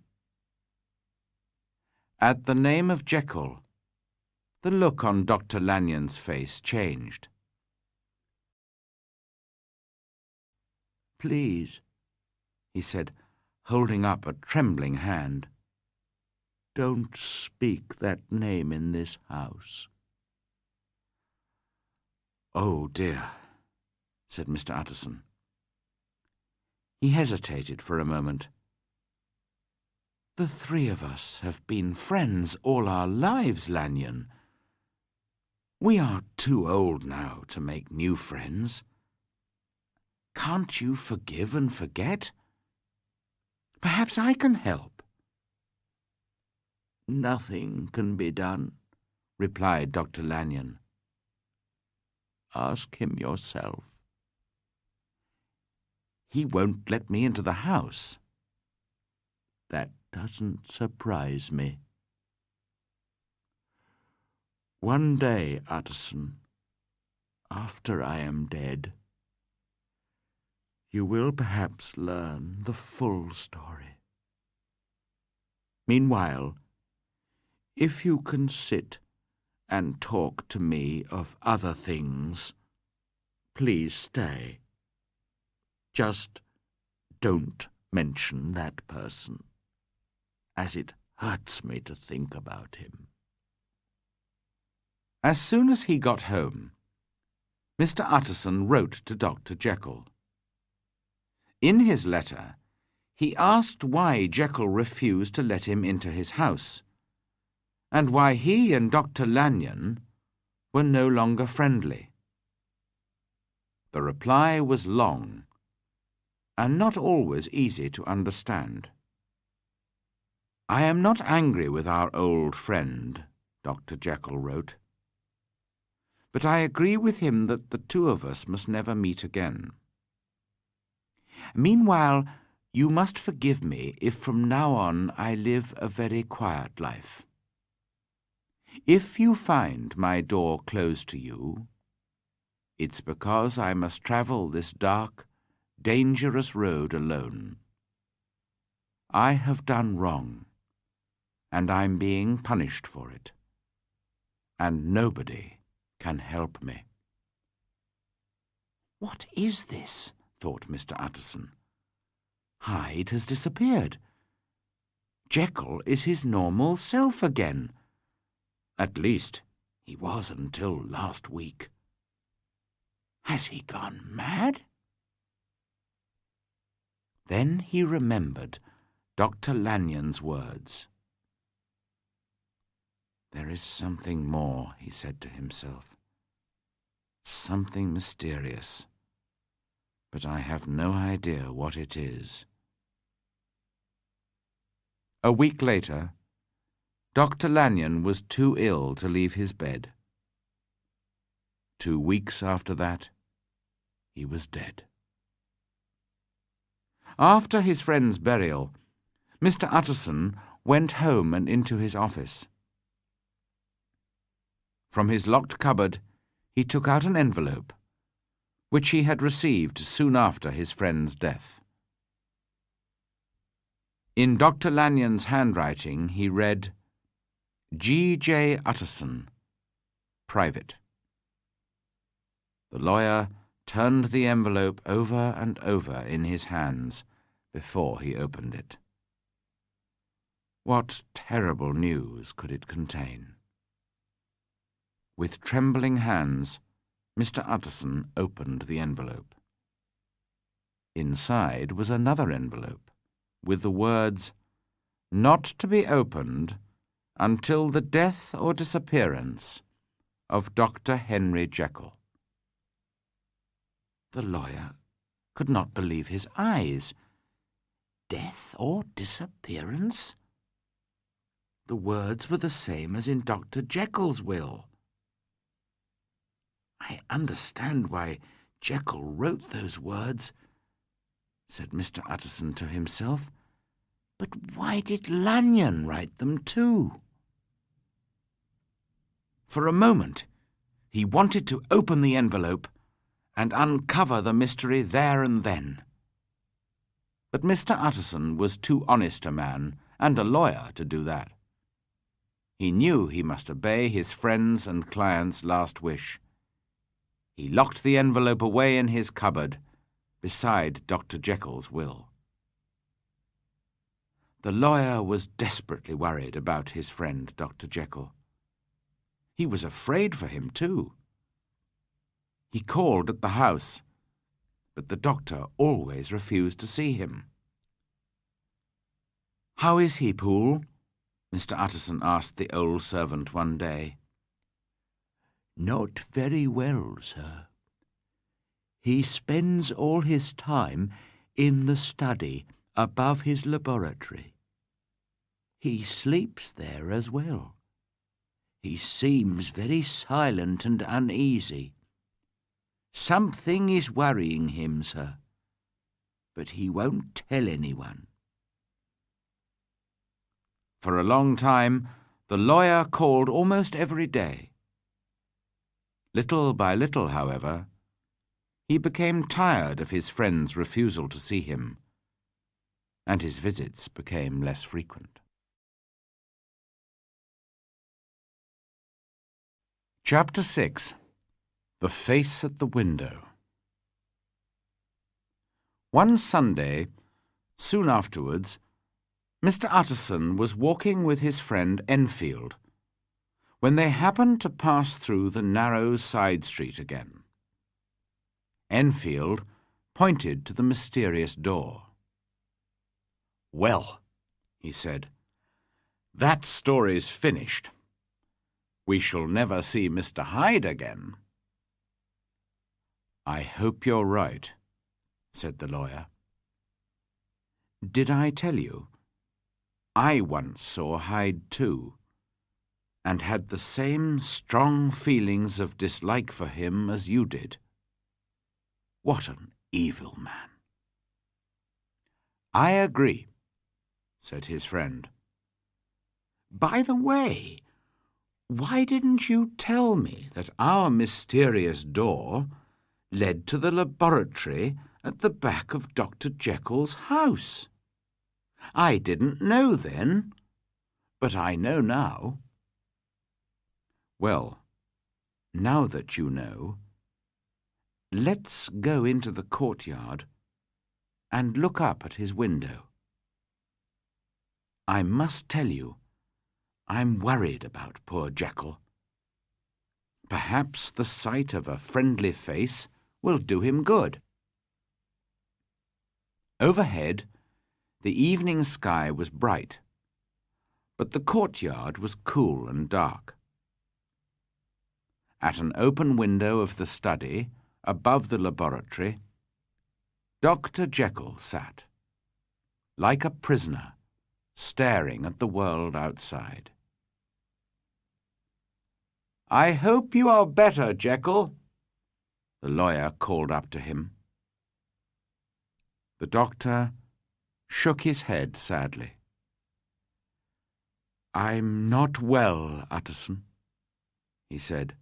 At the name of Jekyll, the look on Dr. Lanyon's face changed. "Please," he said, holding up a trembling hand, "don't speak that name in this house." "Oh, dear," said Mr. Utterson. He hesitated for a moment. "The 3 of us have been friends all our lives, Lanyon. We are too old now to make new friends. Can't you forgive and forget? Perhaps I can help." "Nothing can be done," replied Dr. Lanyon. "Ask him yourself." "He won't let me into the house." "That doesn't surprise me. One day, Utterson, after I am dead, you will perhaps learn the full story. Meanwhile, if you can sit and talk to me of other things, please stay. Just don't mention that person, as it hurts me to think about him." As soon as he got home, Mr. Utterson wrote to Dr. Jekyll. In his letter, he asked why Jekyll refused to let him into his house, and why he and Dr. Lanyon were no longer friendly. The reply was long, and not always easy to understand. "I am not angry with our old friend," Dr. Jekyll wrote, "but I agree with him that the two of us must never meet again. Meanwhile, you must forgive me if from now on I live a very quiet life. If you find my door closed to you, it's because I must travel this dark, dangerous road alone. I have done wrong, and I'm being punished for it, and nobody can help me." "What is this?" thought Mr. Utterson. "Hyde has disappeared. Jekyll is his normal self again. At least, he was until last week. Has he gone mad?" Then he remembered Dr. Lanyon's words. "There is something more," he said to himself. "Something mysterious, but I have no idea what it is." A week later, Dr. Lanyon was too ill to leave his bed. 2 weeks after that, he was dead. After his friend's burial, Mr. Utterson went home and into his office. From his locked cupboard, he took out an envelope, which he had received soon after his friend's death. In Dr. Lanyon's handwriting, he read, "G.J. Utterson, Private." The lawyer turned the envelope over and over in his hands before he opened it. What terrible news could it contain? With trembling hands, Mr. Utterson opened the envelope. Inside was another envelope, with the words, "Not to be opened until the death or disappearance of Dr. Henry Jekyll." The lawyer could not believe his eyes. Death or disappearance? The words were the same as in Dr. Jekyll's will. "I understand why Jekyll wrote those words," said Mr. Utterson to himself. "But why did Lanyon write them too?" For a moment, he wanted to open the envelope and uncover the mystery there and then. But Mr. Utterson was too honest a man and a lawyer to do that. He knew he must obey his friend's and client's last wish. He locked the envelope away in his cupboard beside Dr. Jekyll's will. The lawyer was desperately worried about his friend Dr. Jekyll. He was afraid for him, too. He called at the house, but the doctor always refused to see him. "How is he, Poole?" Mr. Utterson asked the old servant one day. "Not very well, sir. He spends all his time in the study above his laboratory. He sleeps there as well. He seems very silent and uneasy. Something is worrying him, sir, but he won't tell anyone." For a long time, the lawyer called almost every day. Little by little, however, he became tired of his friend's refusal to see him, and his visits became less frequent. Chapter 6. The Face at the Window. One Sunday, soon afterwards, Mr. Utterson was walking with his friend Enfield when they happened to pass through the narrow side street again. Enfield pointed to the mysterious door. "Well," he said, "that story's finished. We shall never see Mr. Hyde again." "I hope you're right," said the lawyer. "Did I tell you? I once saw Hyde too, and had the same strong feelings of dislike for him as you did. What an evil man!" "I agree," said his friend. "By the way, why didn't you tell me that our mysterious door led to the laboratory at the back of Dr. Jekyll's house? I didn't know then, but I know now." "Well, now that you know, let's go into the courtyard and look up at his window. I must tell you, I'm worried about poor Jekyll. Perhaps the sight of a friendly face will do him good." Overhead, the evening sky was bright, but the courtyard was cool and dark. At an open window of the study, above the laboratory, Dr. Jekyll sat, like a prisoner, staring at the world outside. "I hope you are better, Jekyll," the lawyer called up to him. The doctor shook his head sadly. "I'm not well, Utterson," he said.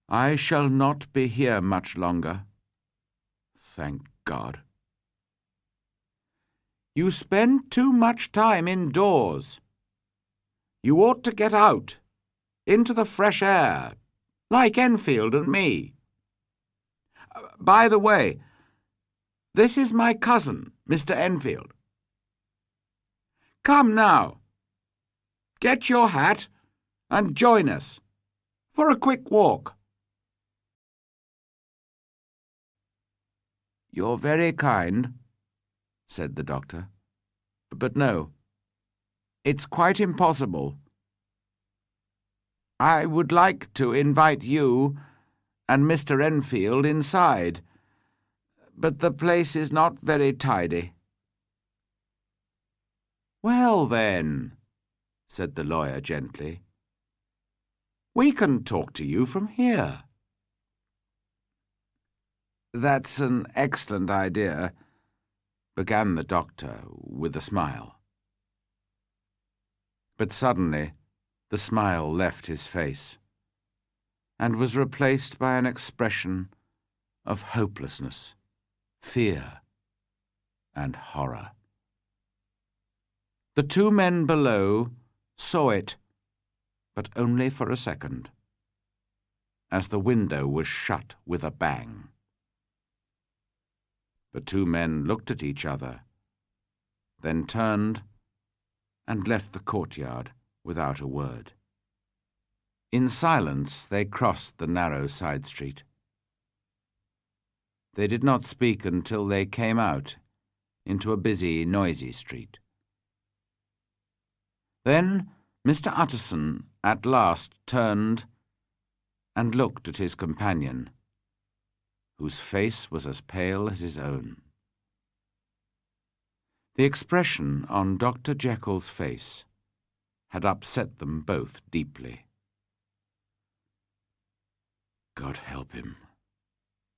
"I shall not be here much longer. Thank God." "You spend too much time indoors. You ought to get out, into the fresh air, like Enfield and me. By the way, this is my cousin, Mr. Enfield. Come now, get your hat and join us for a quick walk." "You're very kind," said the doctor. "But no, it's quite impossible. I would like to invite you and Mr. Enfield inside, but the place is not very tidy." "Well then," said the lawyer gently, "we can talk to you from here." "That's an excellent idea," began the doctor with a smile. But suddenly the smile left his face and was replaced by an expression of hopelessness, fear, and horror. The two men below saw it, but only for a second, as the window was shut with a bang. The two men looked at each other, then turned and left the courtyard without a word. In silence they crossed the narrow side street. They did not speak until they came out into a busy, noisy street. Then Mr. Utterson at last turned and looked at his companion, whose face was as pale as his own. The expression on Dr. Jekyll's face had upset them both deeply. "God help him,"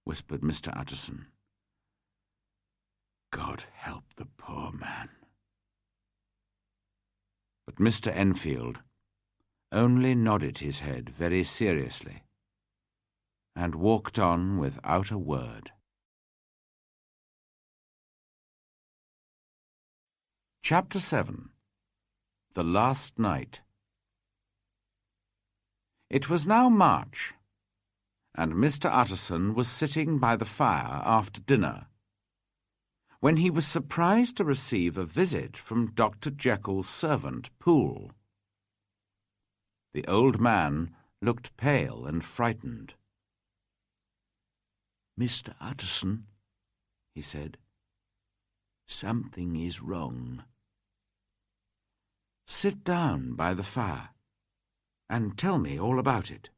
whispered Mr. Utterson. "God help the poor man." But Mr. Enfield only nodded his head very seriously and walked on without a word. Chapter 7. The Last Night. It was now March, and Mr. Utterson was sitting by the fire after dinner, when he was surprised to receive a visit from Dr. Jekyll's servant, Poole. The old man looked pale and frightened. "Mr. Utterson," he said, "something is wrong. Sit down by the fire and tell me all about it."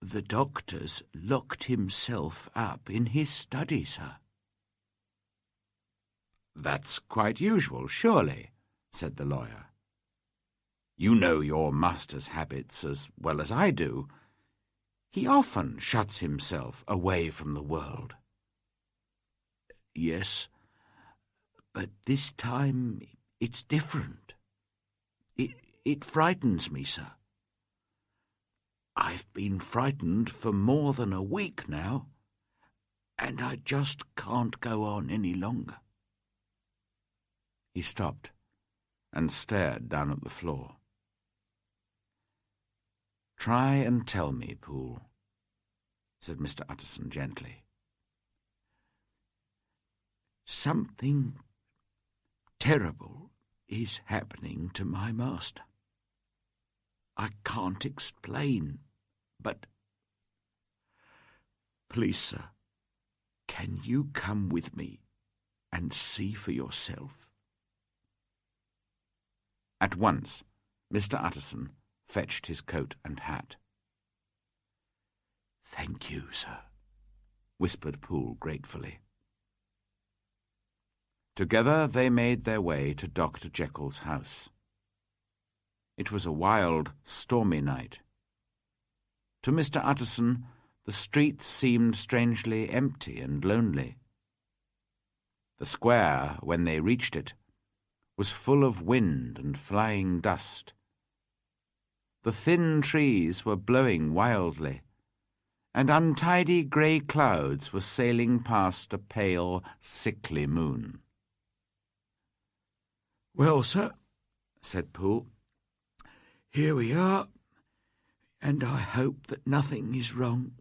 The doctor's locked himself up in his study, sir. That's quite usual, surely, said the lawyer. You know your master's habits as well as I do. He often shuts himself away from the world. Yes, but this time it's different. It frightens me, sir. I've been frightened for more than a week now, and I just can't go on any longer. He stopped and stared down at the floor. Try and tell me, Poole, said Mr. Utterson gently. Something terrible is happening to my master. I can't explain, but... Please, sir, can you come with me and see for yourself? At once, Mr. Utterson fetched his coat and hat. Thank you, sir, whispered Poole gratefully. Together they made their way to Dr. Jekyll's house. It was a wild, stormy night. To Mr. Utterson, the streets seemed strangely empty and lonely. The square, when they reached it, was full of wind and flying dust. The thin trees were blowing wildly, and untidy grey clouds were sailing past a pale, sickly moon. Well, sir, said Poole, here we are, and I hope that nothing is wrong.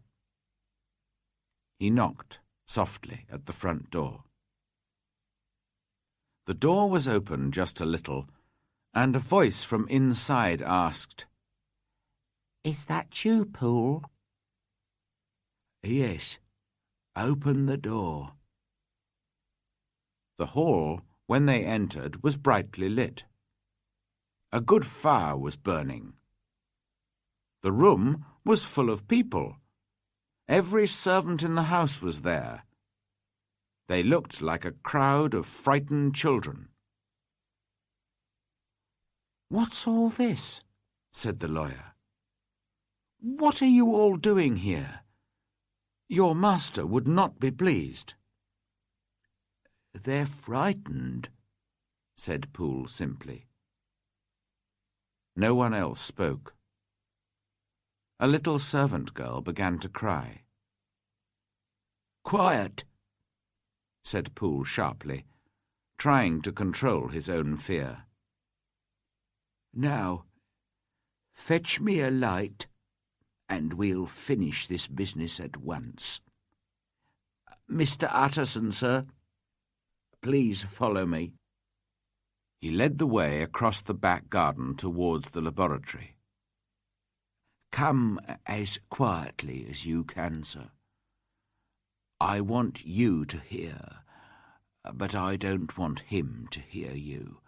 He knocked softly at the front door. The door was open just a little, and a voice from inside asked, "Is that you, Poole?" Yes, open the door. The hall, when they entered, was brightly lit. A good fire was burning. The room was full of people. Every servant in the house was there. They looked like a crowd of frightened children. "What's all this?" said the lawyer. "What are you all doing here? Your master would not be pleased." "They're frightened," said Poole simply. No one else spoke. A little servant girl began to cry. "Quiet," said Poole sharply, trying to control his own fear. "Now, fetch me a light, and we'll finish this business at once. Mr. Utterson, sir, please follow me." He led the way across the back garden towards the laboratory. "Come as quietly as you can, sir. I want you to hear, but I don't want him to hear you.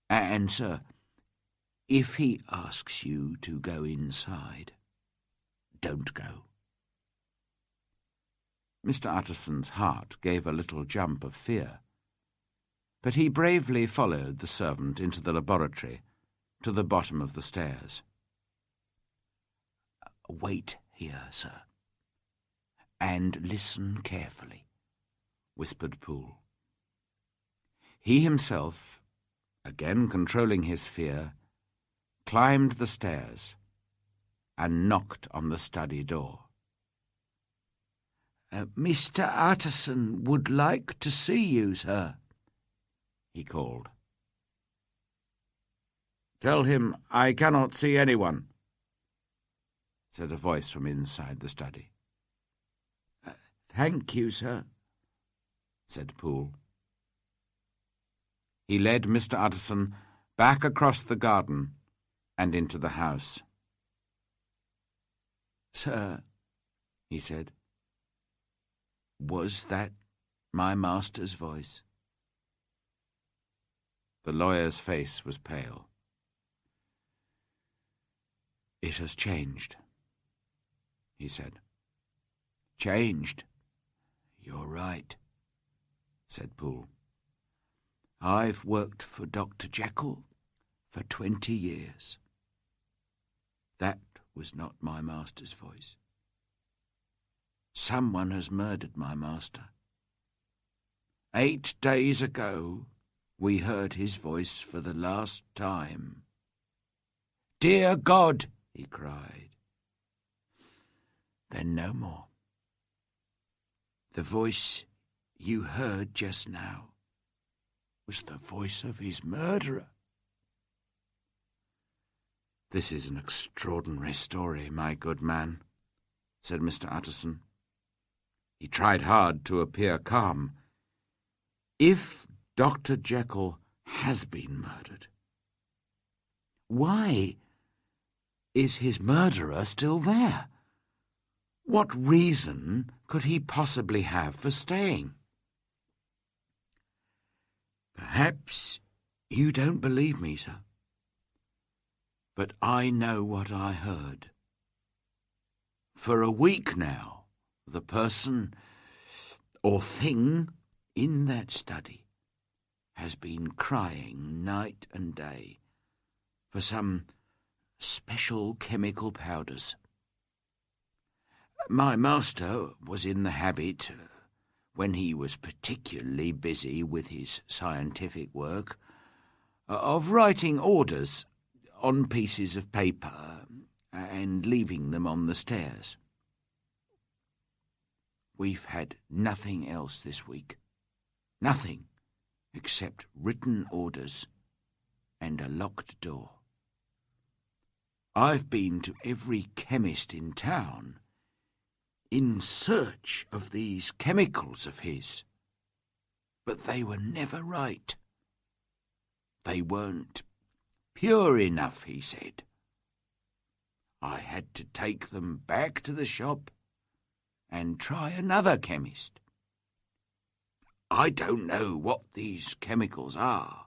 And, sir, if he asks you to go inside, don't go." Mr. Utterson's heart gave a little jump of fear, but he bravely followed the servant into the laboratory to the bottom of the stairs. "Wait here, sir, and listen carefully," whispered Poole. He himself, again controlling his fear, climbed the stairs and knocked on the study door. "Mr. Utterson would like to see you, sir," he called. "Tell him I cannot see anyone," said a voice from inside the study. "Thank you, sir," said Poole. He led Mr. Utterson back across the garden and into the house. "Sir," he said, "was that my master's voice?" The lawyer's face was pale. "It has changed," he said. Changed. You're right, said Poole. I've worked for Dr. Jekyll for 20 years. That was not my master's voice. Someone has murdered my master. 8 days ago, we heard his voice for the last time. Dear God, he cried. Then no more. The voice you heard just now was the voice of his murderer. This is an extraordinary story, my good man, said Mr. Utterson. He tried hard to appear calm. If Dr. Jekyll has been murdered, why is his murderer still there? What reason could he possibly have for staying? Perhaps you don't believe me, sir, but I know what I heard. For a week now, the person or thing in that study has been crying night and day for some special chemical powders. My master was in the habit, when he was particularly busy with his scientific work, of writing orders on pieces of paper and leaving them on the stairs. We've had nothing else this week. Nothing except written orders and a locked door. I've been to every chemist in town in search of these chemicals of his, but they were never right. They weren't pure enough, he said. I had to take them back to the shop and try another chemist. I don't know what these chemicals are,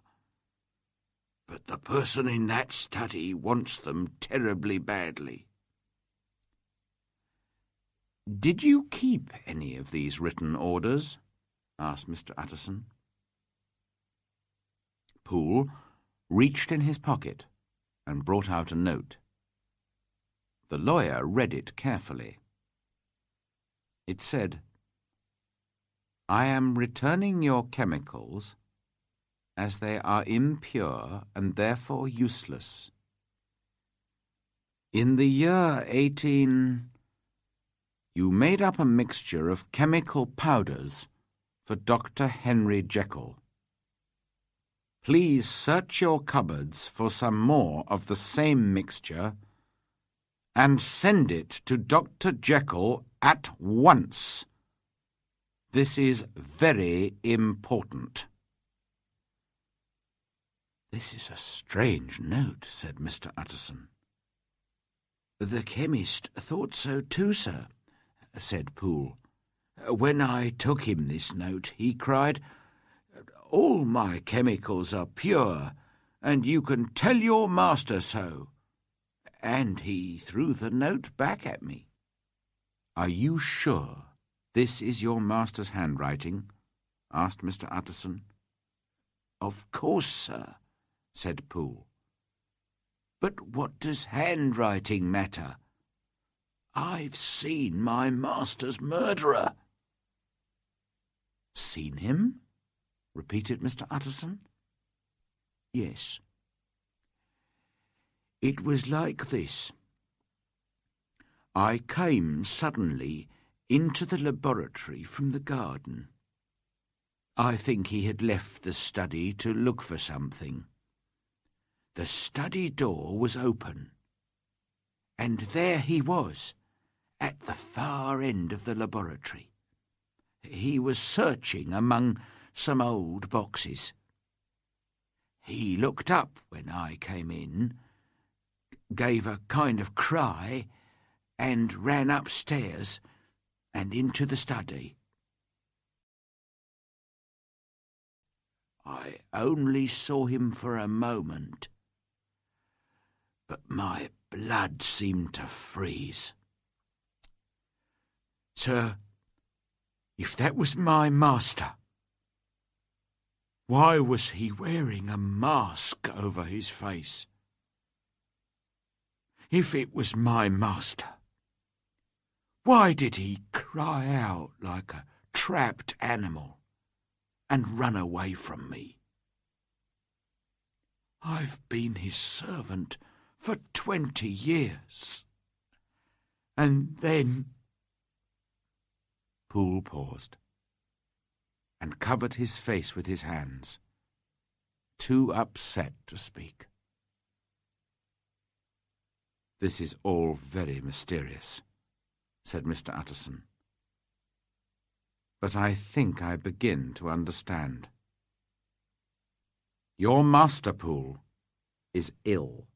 but the person in that study wants them terribly badly. Did you keep any of these written orders? Asked Mr. Utterson. Poole reached in his pocket and brought out a note. The lawyer read it carefully. It said, I am returning your chemicals as they are impure and therefore useless. In the year 18... you made up a mixture of chemical powders for Dr. Henry Jekyll. Please search your cupboards for some more of the same mixture and send it to Dr. Jekyll at once. This is very important. This is a strange note, said Mr. Utterson. The chemist thought so too, sir, said Poole. When I took him this note, he cried, All my chemicals are pure, and you can tell your master so. And he threw the note back at me. Are you sure this is your master's handwriting? Asked Mr. Utterson. Of course, sir, said Poole. But what does handwriting matter? I've seen my master's murderer. Seen him? Repeated Mr. Utterson. Yes. It was like this. I came suddenly into the laboratory from the garden. I think he had left the study to look for something. The study door was open, and there he was, at the far end of the laboratory. He was searching among some old boxes. He looked up when I came in, gave a kind of cry, and ran upstairs and into the study. I only saw him for a moment, but my blood seemed to freeze. Sir, if that was my master, why was he wearing a mask over his face? If it was my master, why did he cry out like a trapped animal and run away from me? I've been his servant for 20 years. And then... Poole paused and covered his face with his hands, too upset to speak. "This is all very mysterious," said Mr. Utterson. "But I think I begin to understand. Your master, Poole, is ill,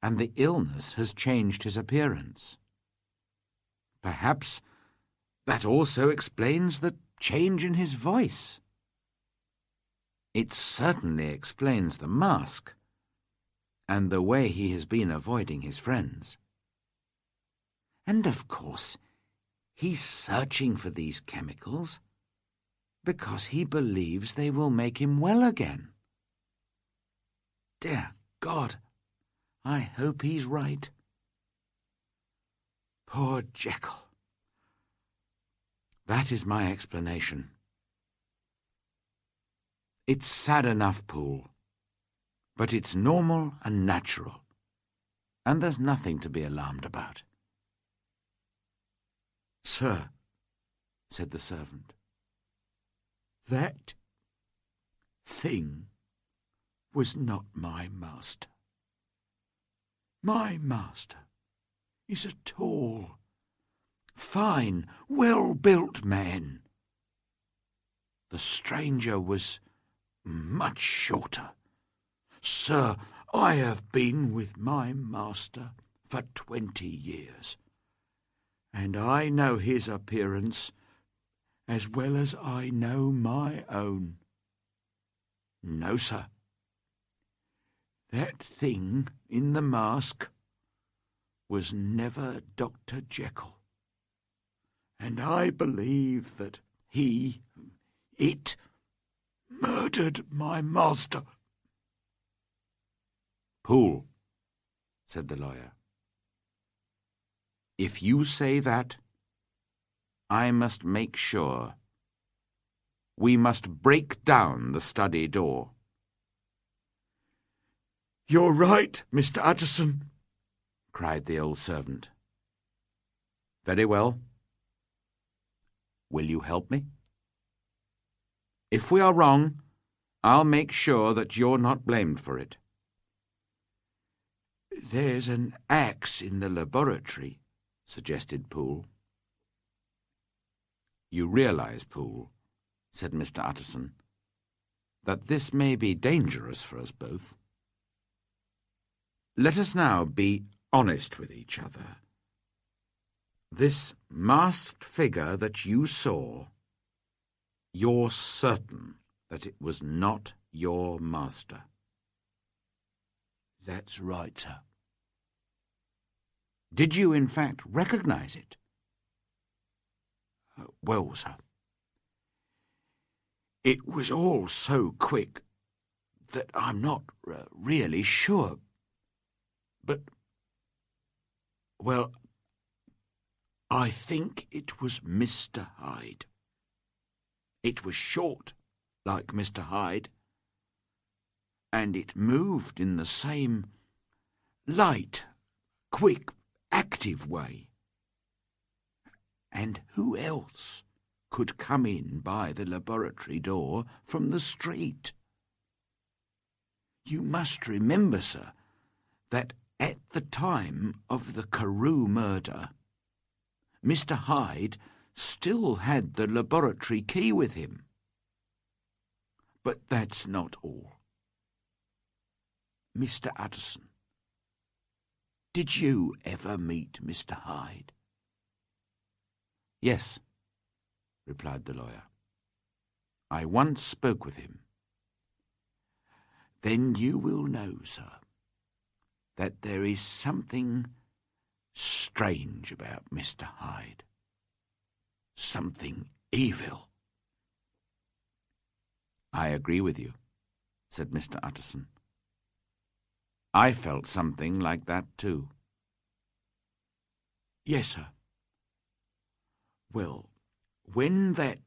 and the illness has changed his appearance. Perhaps that also explains the change in his voice. It certainly explains the mask, and the way he has been avoiding his friends. And of course, he's searching for these chemicals because he believes they will make him well again. Dear God, I hope he's right. Poor Jekyll. That is my explanation. It's sad enough, Poole, but it's normal and natural, and there's nothing to be alarmed about." "Sir," said the servant, "that thing was not my master. My master is a tall, fine, well-built man. The stranger was much shorter. Sir, I have been with my master for 20 years, and I know his appearance as well as I know my own. No, sir. That thing in the mask was never Dr. Jekyll, and I believe that it murdered my master." "Poole," said the lawyer, "if you say that, I must make sure. We must break down the study door." "You're right, Mr. Utterson," cried the old servant. "Very well. Will you help me? If we are wrong, I'll make sure that you're not blamed for it." "There's an axe in the laboratory," suggested Poole. "You realize, Poole," said Mr. Utterson, "that this may be dangerous for us both. Let us now be honest with each other. This masked figure that you saw, you're certain that it was not your master?" "That's right, sir." "Did you, in fact, recognize it?" "Well, sir, it was all so quick that I'm not really sure. But, well, I think it was Mr. Hyde. It was short, like Mr. Hyde, and it moved in the same light, quick, active way. And who else could come in by the laboratory door from the street? You must remember, sir, that at the time of the Carew murder, Mr. Hyde still had the laboratory key with him. But that's not all. Mr. Utterson, did you ever meet Mr. Hyde?" "Yes," replied the lawyer. "I once spoke with him." "Then you will know, sir, that there is something strange about Mr. Hyde. something evil. I agree with you, said Mr. Utterson. I felt something like that too. Yes, sir. Well, when that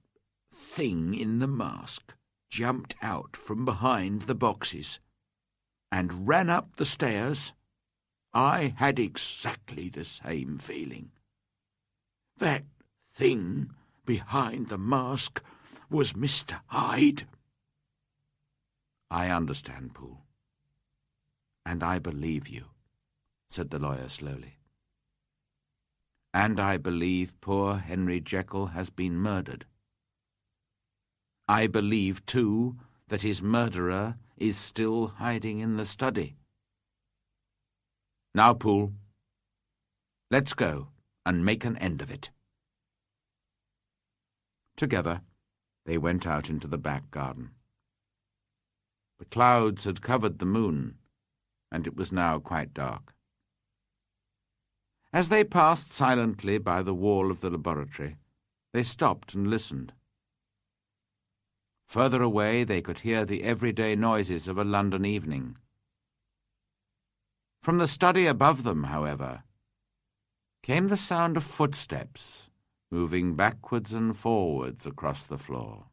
thing in the mask jumped out from behind the boxes and ran up the stairs, I had exactly the same feeling. That thing behind the mask was Mr. Hyde. I understand, Poole. And I believe you, said the lawyer slowly. And I believe poor Henry Jekyll has been murdered. I believe, too, that his murderer is still hiding in the study. Now, Poole, let's go and make an end of it. Together, they went out into the back garden. The clouds had covered the moon, and it was now quite dark. As they passed silently by the wall of the laboratory, they stopped and listened. Further away they could hear the everyday noises of a London evening. From the study above them, however, came the sound of footsteps moving backwards and forwards across the floor.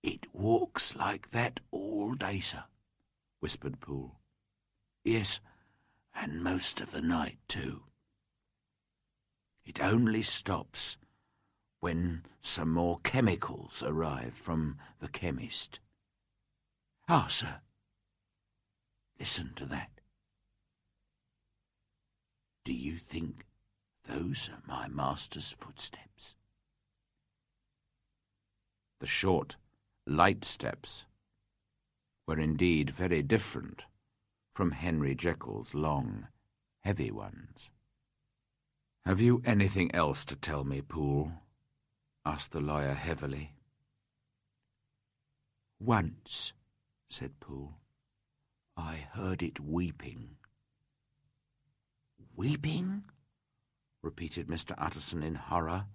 "It walks like that all day, sir," whispered Poole. "Yes, and most of the night, too. It only stops when some more chemicals arrive from the chemist. Ah, sir, listen to that. Do you think those are my master's footsteps?" The short, light steps were indeed very different from Henry Jekyll's long, heavy ones. "Have you anything else to tell me, Poole?" asked the lawyer heavily. "Once," said Poole, "I heard it weeping." "Weeping?" repeated Mr. Utterson in horror.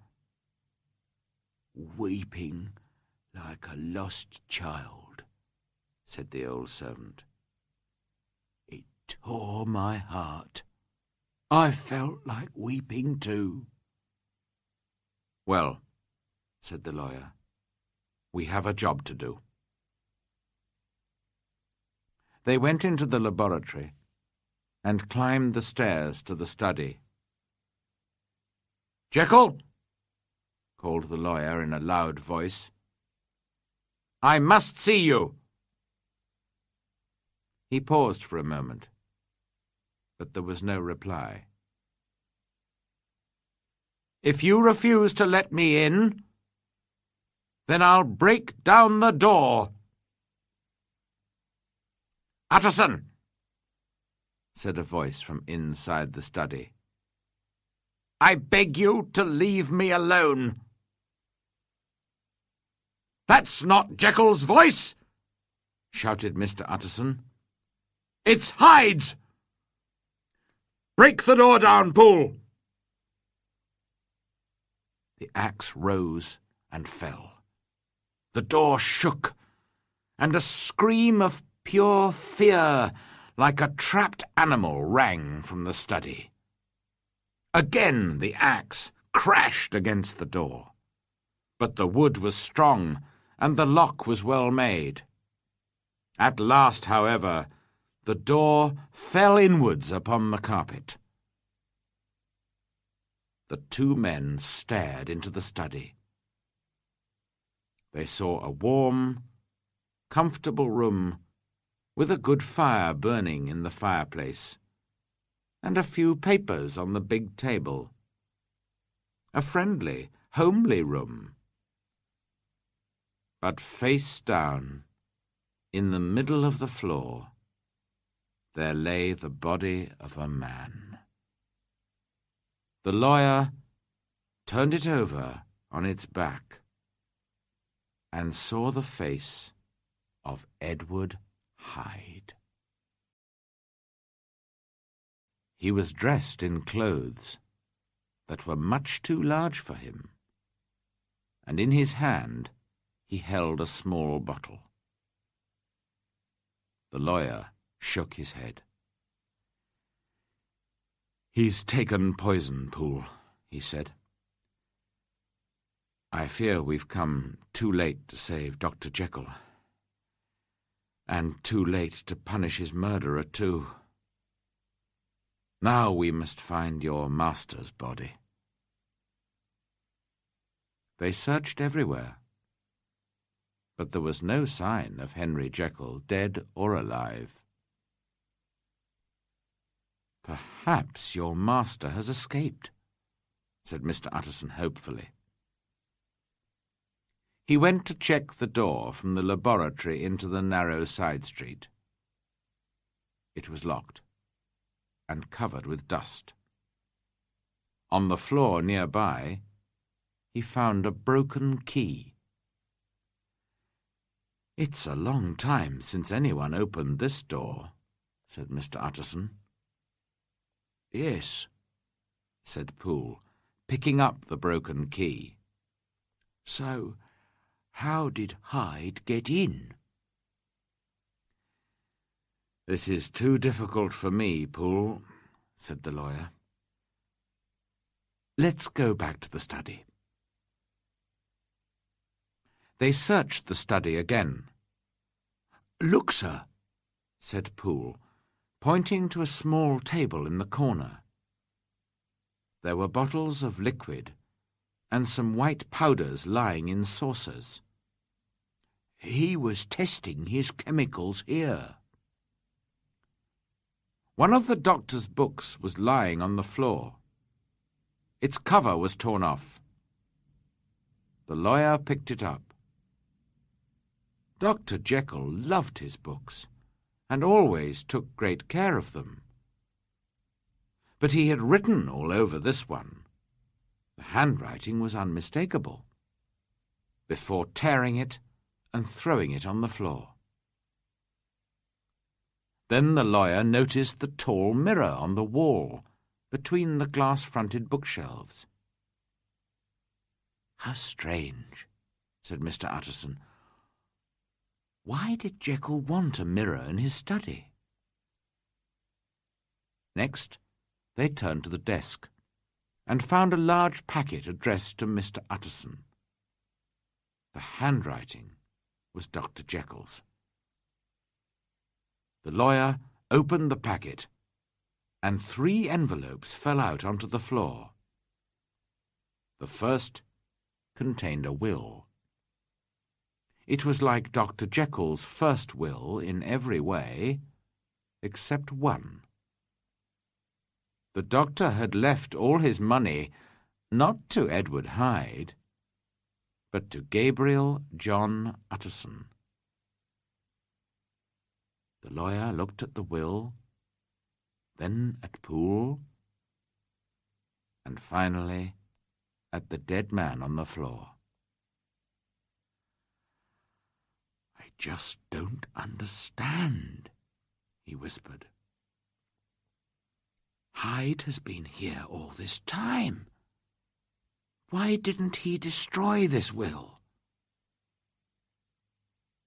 "Weeping like a lost child," said the old servant. "It tore my heart. I felt like weeping too." "Well," said the lawyer, "we have a job to do." They went into the laboratory and climbed the stairs to the study. "Jekyll!" called the lawyer in a loud voice. "I must see you." He paused for a moment, but there was no reply. "If you refuse to let me in, then I'll break down the door." "Utterson!" said a voice from inside the study. "I beg you to leave me alone." "That's not Jekyll's voice!" shouted Mr. Utterson. "It's Hyde's! Break the door down, Poole!" The axe rose and fell. The door shook, and a scream of pure fear, like a trapped animal, rang from the study. Again the axe crashed against the door, but the wood was strong, and the lock was well made. At last, however, the door fell inwards upon the carpet. The two men stared into the study. They saw a warm, comfortable room with a good fire burning in the fireplace, and a few papers on the big table. A friendly, homely room. But face down, in the middle of the floor, there lay the body of a man. The lawyer turned it over on its back and saw the face of Edward Hyde. He was dressed in clothes, that were much too large for him, and in his hand he held a small bottle. The lawyer shook his head. "He's taken poison, Poole," he said. "I fear we've come too late to save Dr. Jekyll, and too late to punish his murderer too. Now we must find your master's body." They searched everywhere, but there was no sign of Henry Jekyll, dead or alive. "Perhaps your master has escaped," said Mr. Utterson hopefully. He went to check the door from the laboratory into the narrow side street. It was locked and covered with dust. On the floor nearby, he found a broken key. "It's a long time since anyone opened this door," said Mr. Utterson. "Yes," said Poole, picking up the broken key. "So, how did Hyde get in?" "This is too difficult for me, Poole," said the lawyer. "Let's go back to the study." They searched the study again. "Look, sir," said Poole, pointing to a small table in the corner. There were bottles of liquid and some white powders lying in saucers. "He was testing his chemicals here." One of the doctor's books was lying on the floor. Its cover was torn off. The lawyer picked it up. Dr. Jekyll loved his books, and always took great care of them. But he had written all over this one. The handwriting was unmistakable, before tearing it and throwing it on the floor. Then the lawyer noticed the tall mirror on the wall between the glass-fronted bookshelves. "How strange," said Mr. Utterson. "Why did Jekyll want a mirror in his study?" Next, they turned to the desk and found a large packet addressed to Mr. Utterson. The handwriting was Dr. Jekyll's. The lawyer opened the packet, and 3 envelopes fell out onto the floor. The first contained a will. It was like Dr. Jekyll's first will in every way, except one. The doctor had left all his money not to Edward Hyde, but to Gabriel John Utterson. The lawyer looked at the will, then at Poole, and finally at the dead man on the floor. "I just don't understand," he whispered. "Hyde has been here all this time. Why didn't he destroy this will?"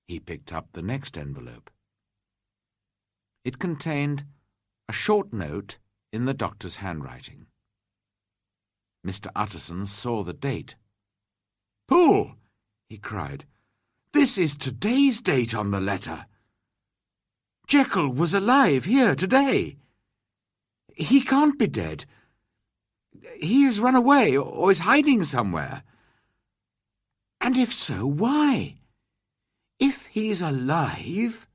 He picked up the next envelope. It contained a short note in the doctor's handwriting. Mr. Utterson saw the date. "Poole!" he cried. "This is today's date on the letter. Jekyll was alive here today. He can't be dead. He has run away or is hiding somewhere. And if so, why? If he's alive,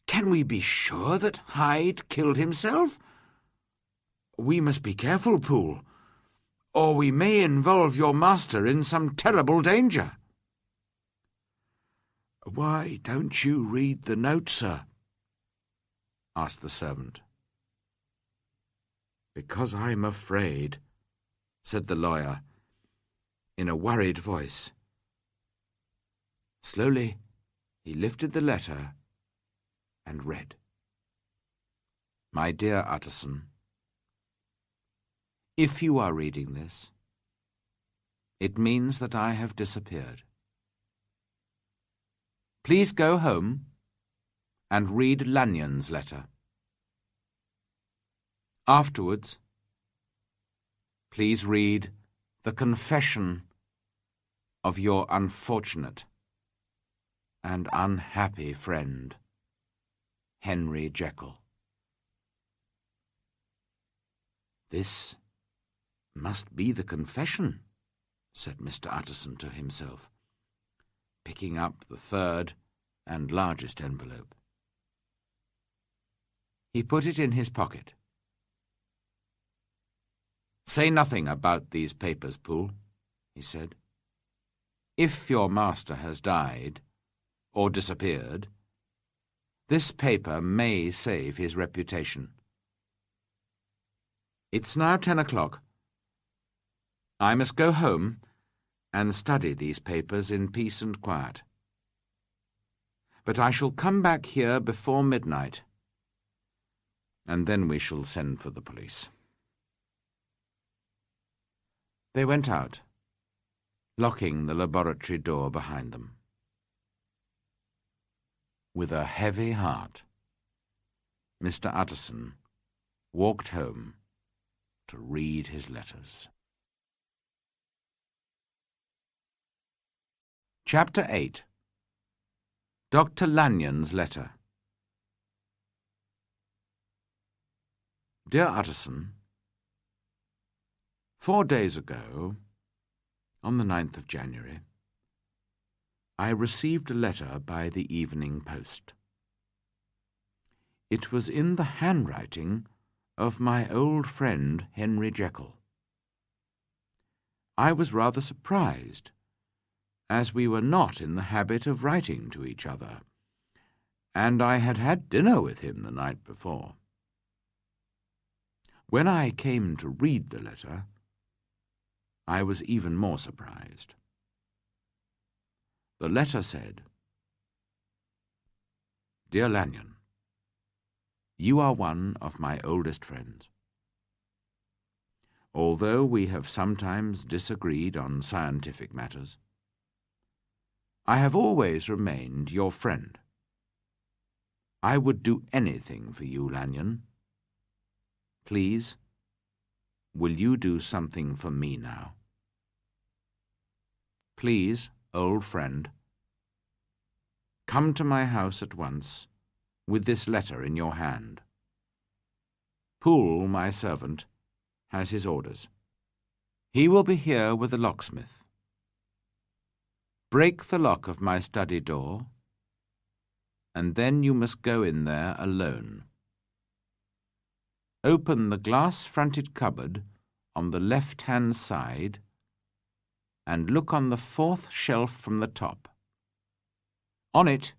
can we be sure that Hyde killed himself? We must be careful, Poole, or we may involve your master in some terrible danger." "Why don't you read the note, sir?" asked the servant. "Because I'm afraid," said the lawyer, in a worried voice. Slowly, he lifted the letter and read. "My dear Utterson, If you are reading this, it means that I have disappeared. Please go home and read Lanyon's letter. Afterwards, please read the confession of your unfortunate and unhappy friend, Henry Jekyll. This must be the confession, said Mr. Utterson to himself, picking up the third and largest envelope. He put it in his pocket. Say nothing about these papers, Poole, he said. If your master has died, or disappeared, this paper may save his reputation. It's now 10 o'clock. I must go home and study these papers in peace and quiet. But I shall come back here before midnight, and then we shall send for the police. They went out, locking the laboratory door behind them. With a heavy heart, Mr. Utterson walked home to read his letters. Chapter 8. Dr. Lanyon's Letter. Dear Utterson, 4 days ago, on the 9th of January, I received a letter by the evening post. It was in the handwriting of my old friend Henry Jekyll. I was rather surprised, as we were not in the habit of writing to each other, and I had had dinner with him the night before. When I came to read the letter, I was even more surprised. The letter said, Dear Lanyon, you are one of my oldest friends. Although we have sometimes disagreed on scientific matters, I have always remained your friend. I would do anything for you, Lanyon. Please, will you do something for me now? Please, old friend, come to my house at once with this letter in your hand. Poole, my servant, has his orders. He will be here with the locksmith. Break the lock of my study door, and then you must go in there alone. Open the glass-fronted cupboard on the left-hand side and look on the fourth shelf from the top. On it,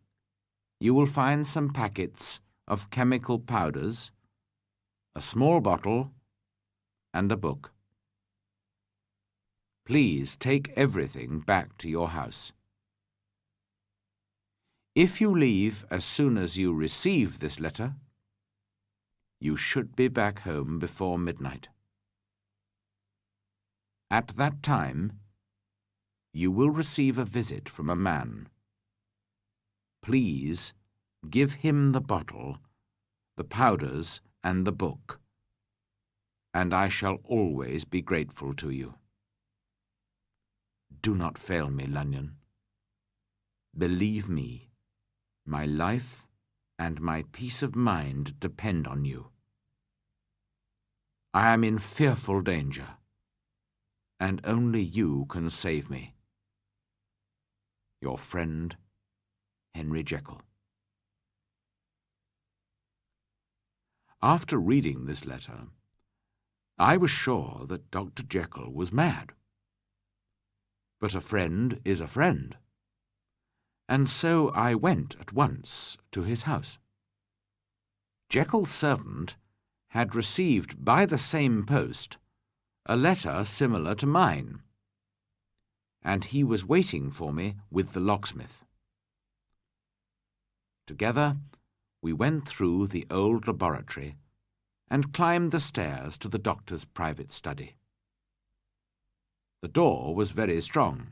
you will find some packets of chemical powders, a small bottle, and a book. Please take everything back to your house. If you leave as soon as you receive this letter, you should be back home before midnight. At that time, you will receive a visit from a man. Please give him the bottle, the powders, and the book, and I shall always be grateful to you. Do not fail me, Lanyon. Believe me, my life and my peace of mind depend on you. I am in fearful danger, and only you can save me. Your friend, Henry Jekyll. After reading this letter, I was sure that Dr. Jekyll was mad. But a friend is a friend, and so I went at once to his house. Jekyll's servant had received by the same post a letter similar to mine, and he was waiting for me with the locksmith. Together we went through the old laboratory and climbed the stairs to the doctor's private study. The door was very strong,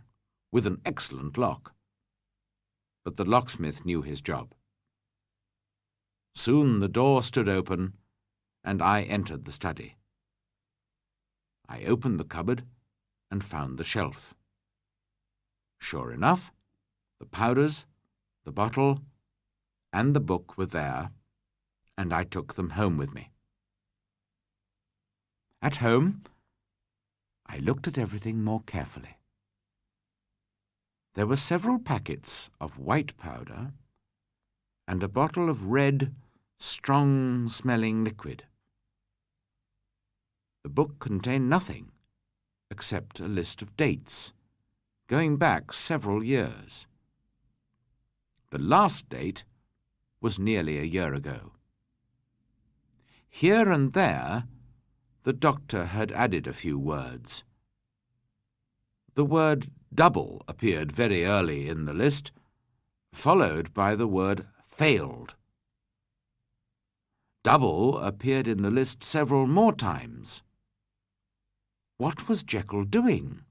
with an excellent lock, but the locksmith knew his job. Soon the door stood open, and I entered the study. I opened the cupboard and found the shelf. Sure enough, the powders, the bottle, and the book were there, and I took them home with me. At home, I looked at everything more carefully. There were several packets of white powder and a bottle of red, strong-smelling liquid. The book contained nothing except a list of dates, going back several years. The last date was nearly a year ago. Here and there, the doctor had added a few words. The word double appeared very early in the list, followed by the word failed. Double appeared in the list several more times. What was Jekyll doing?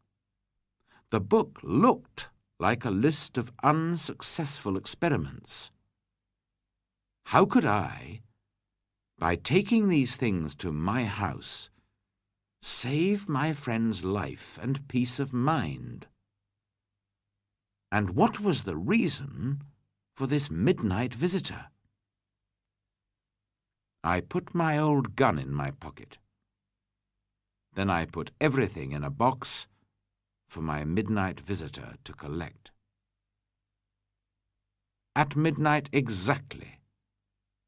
The book looked like a list of unsuccessful experiments. How could I, by taking these things to my house, save my friend's life and peace of mind? And what was the reason for this midnight visitor? I put my old gun in my pocket. Then I put everything in a box for my midnight visitor to collect. At midnight exactly,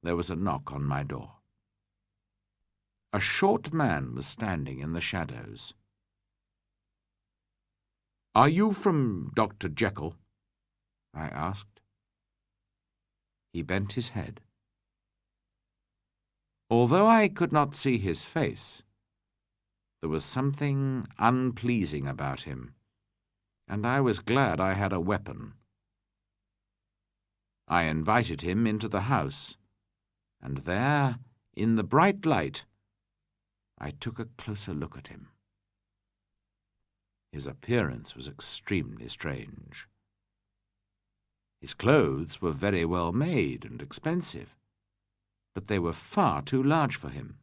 there was a knock on my door. A short man was standing in the shadows. "Are you from Dr. Jekyll?" I asked. He bent his head. Although I could not see his face, there was something unpleasing about him, and I was glad I had a weapon. I invited him into the house, and there, in the bright light, I took a closer look at him. His appearance was extremely strange. His clothes were very well made and expensive, but they were far too large for him.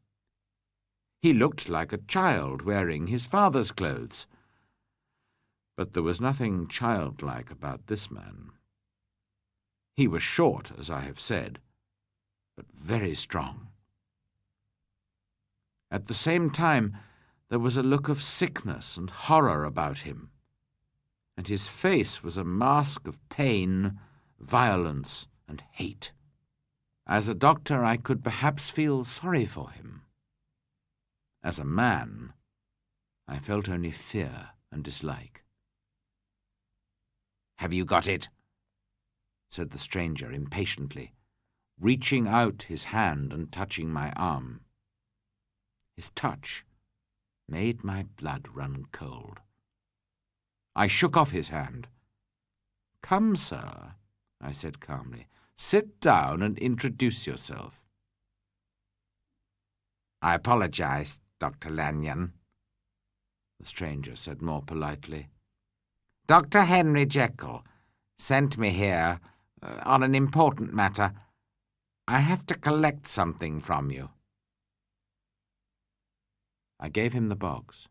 He looked like a child wearing his father's clothes, but there was nothing childlike about this man. He was short, as I have said, but very strong. At the same time, there was a look of sickness and horror about him, and his face was a mask of pain, violence, and hate. As a doctor, I could perhaps feel sorry for him. As a man, I felt only fear and dislike. "Have you got it?" said the stranger impatiently, reaching out his hand and touching my arm. His touch made my blood run cold. I shook off his hand. "Come, sir," I said calmly. "Sit down and introduce yourself." "I apologize, Dr. Lanyon," the stranger said more politely. "Dr. Henry Jekyll sent me here on an important matter. I have to collect something from you." I gave him the box.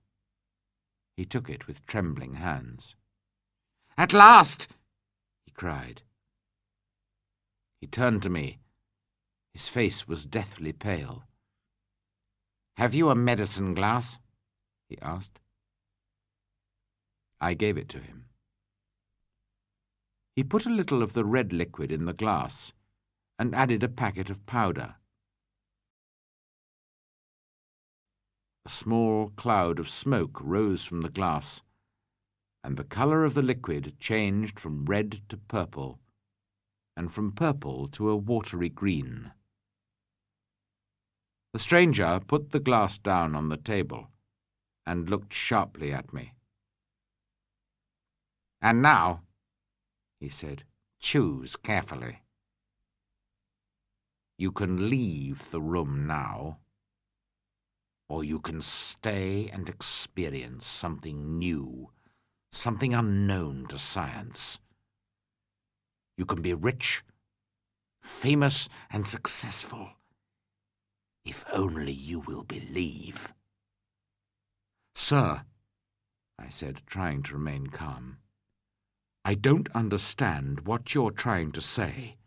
He took it with trembling hands. "At last!" he cried. He turned to me. His face was deathly pale. "Have you a medicine glass?" he asked. I gave it to him. He put a little of the red liquid in the glass and added a packet of powder. A small cloud of smoke rose from the glass, and the colour of the liquid changed from red to purple, and from purple to a watery green. The stranger put the glass down on the table and looked sharply at me. "And now," he said, "choose carefully. You can leave the room now, or you can stay and experience something new, something unknown to science. You can be rich, famous, and successful, if only you will believe." "Sir," I said, trying to remain calm, "I don't understand what you're trying to say,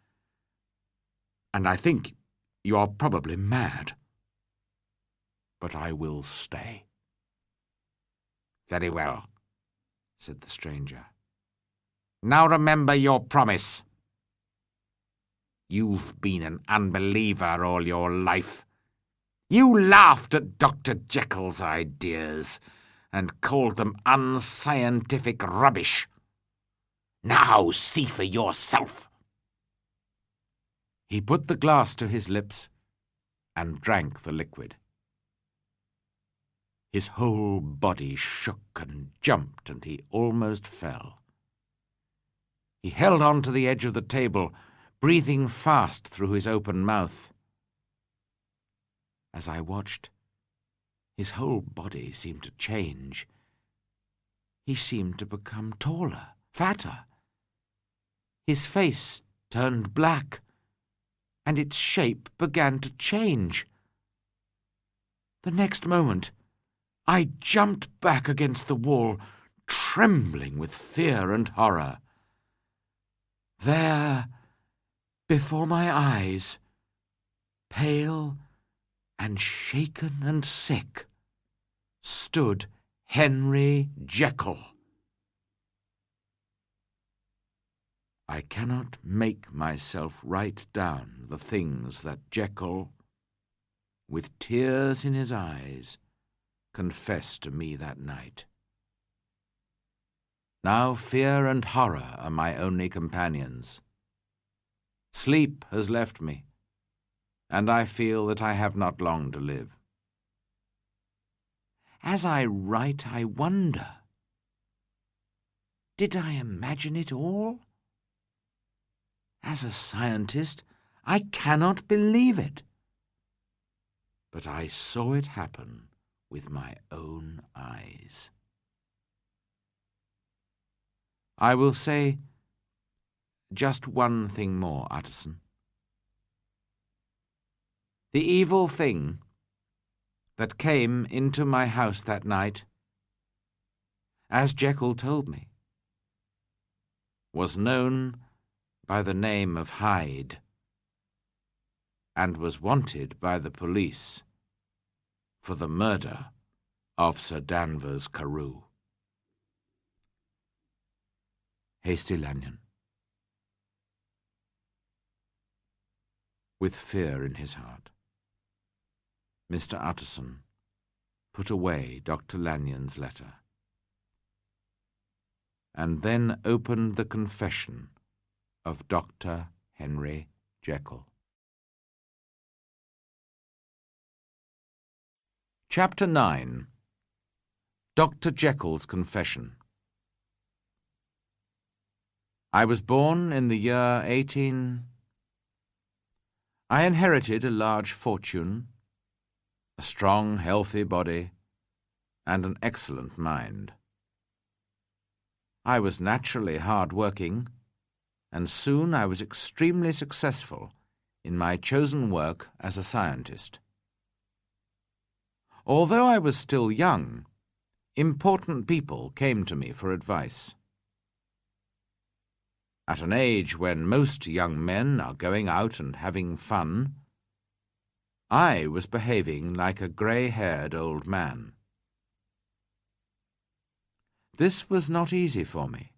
and I think you are probably mad. But I will stay." "Very well," said the stranger. "Now remember your promise. You've been an unbeliever all your life. You laughed at Dr. Jekyll's ideas and called them unscientific rubbish. Now see for yourself." He put the glass to his lips and drank the liquid. His whole body shook and jumped, and he almost fell. He held on to the edge of the table, breathing fast through his open mouth. As I watched, his whole body seemed to change. He seemed to become taller, fatter. His face turned black, and its shape began to change. The next moment, I jumped back against the wall, trembling with fear and horror. There, before my eyes, pale and shaken and sick, stood Henry Jekyll. I cannot make myself write down the things that Jekyll, with tears in his eyes, confessed to me that night. Now fear and horror are my only companions. Sleep has left me, and I feel that I have not long to live. As I write, I wonder, did I imagine it all? As a scientist, I cannot believe it. But I saw it happen with my own eyes. I will say just one thing more, Utterson. The evil thing that came into my house that night, as Jekyll told me, was known by the name of Hyde, and was wanted by the police for the murder of Sir Danvers Carew. Hasty Lanyon. With fear in his heart, Mr. Utterson put away Dr. Lanyon's letter, and then opened the confession of Dr. Henry Jekyll. Chapter 9. Dr. Jekyll's Confession. I was born in the year 18... I inherited a large fortune, a strong, healthy body, and an excellent mind. I was naturally hard-working, and soon I was extremely successful in my chosen work as a scientist. Although I was still young, important people came to me for advice. At an age when most young men are going out and having fun, I was behaving like a grey-haired old man. This was not easy for me.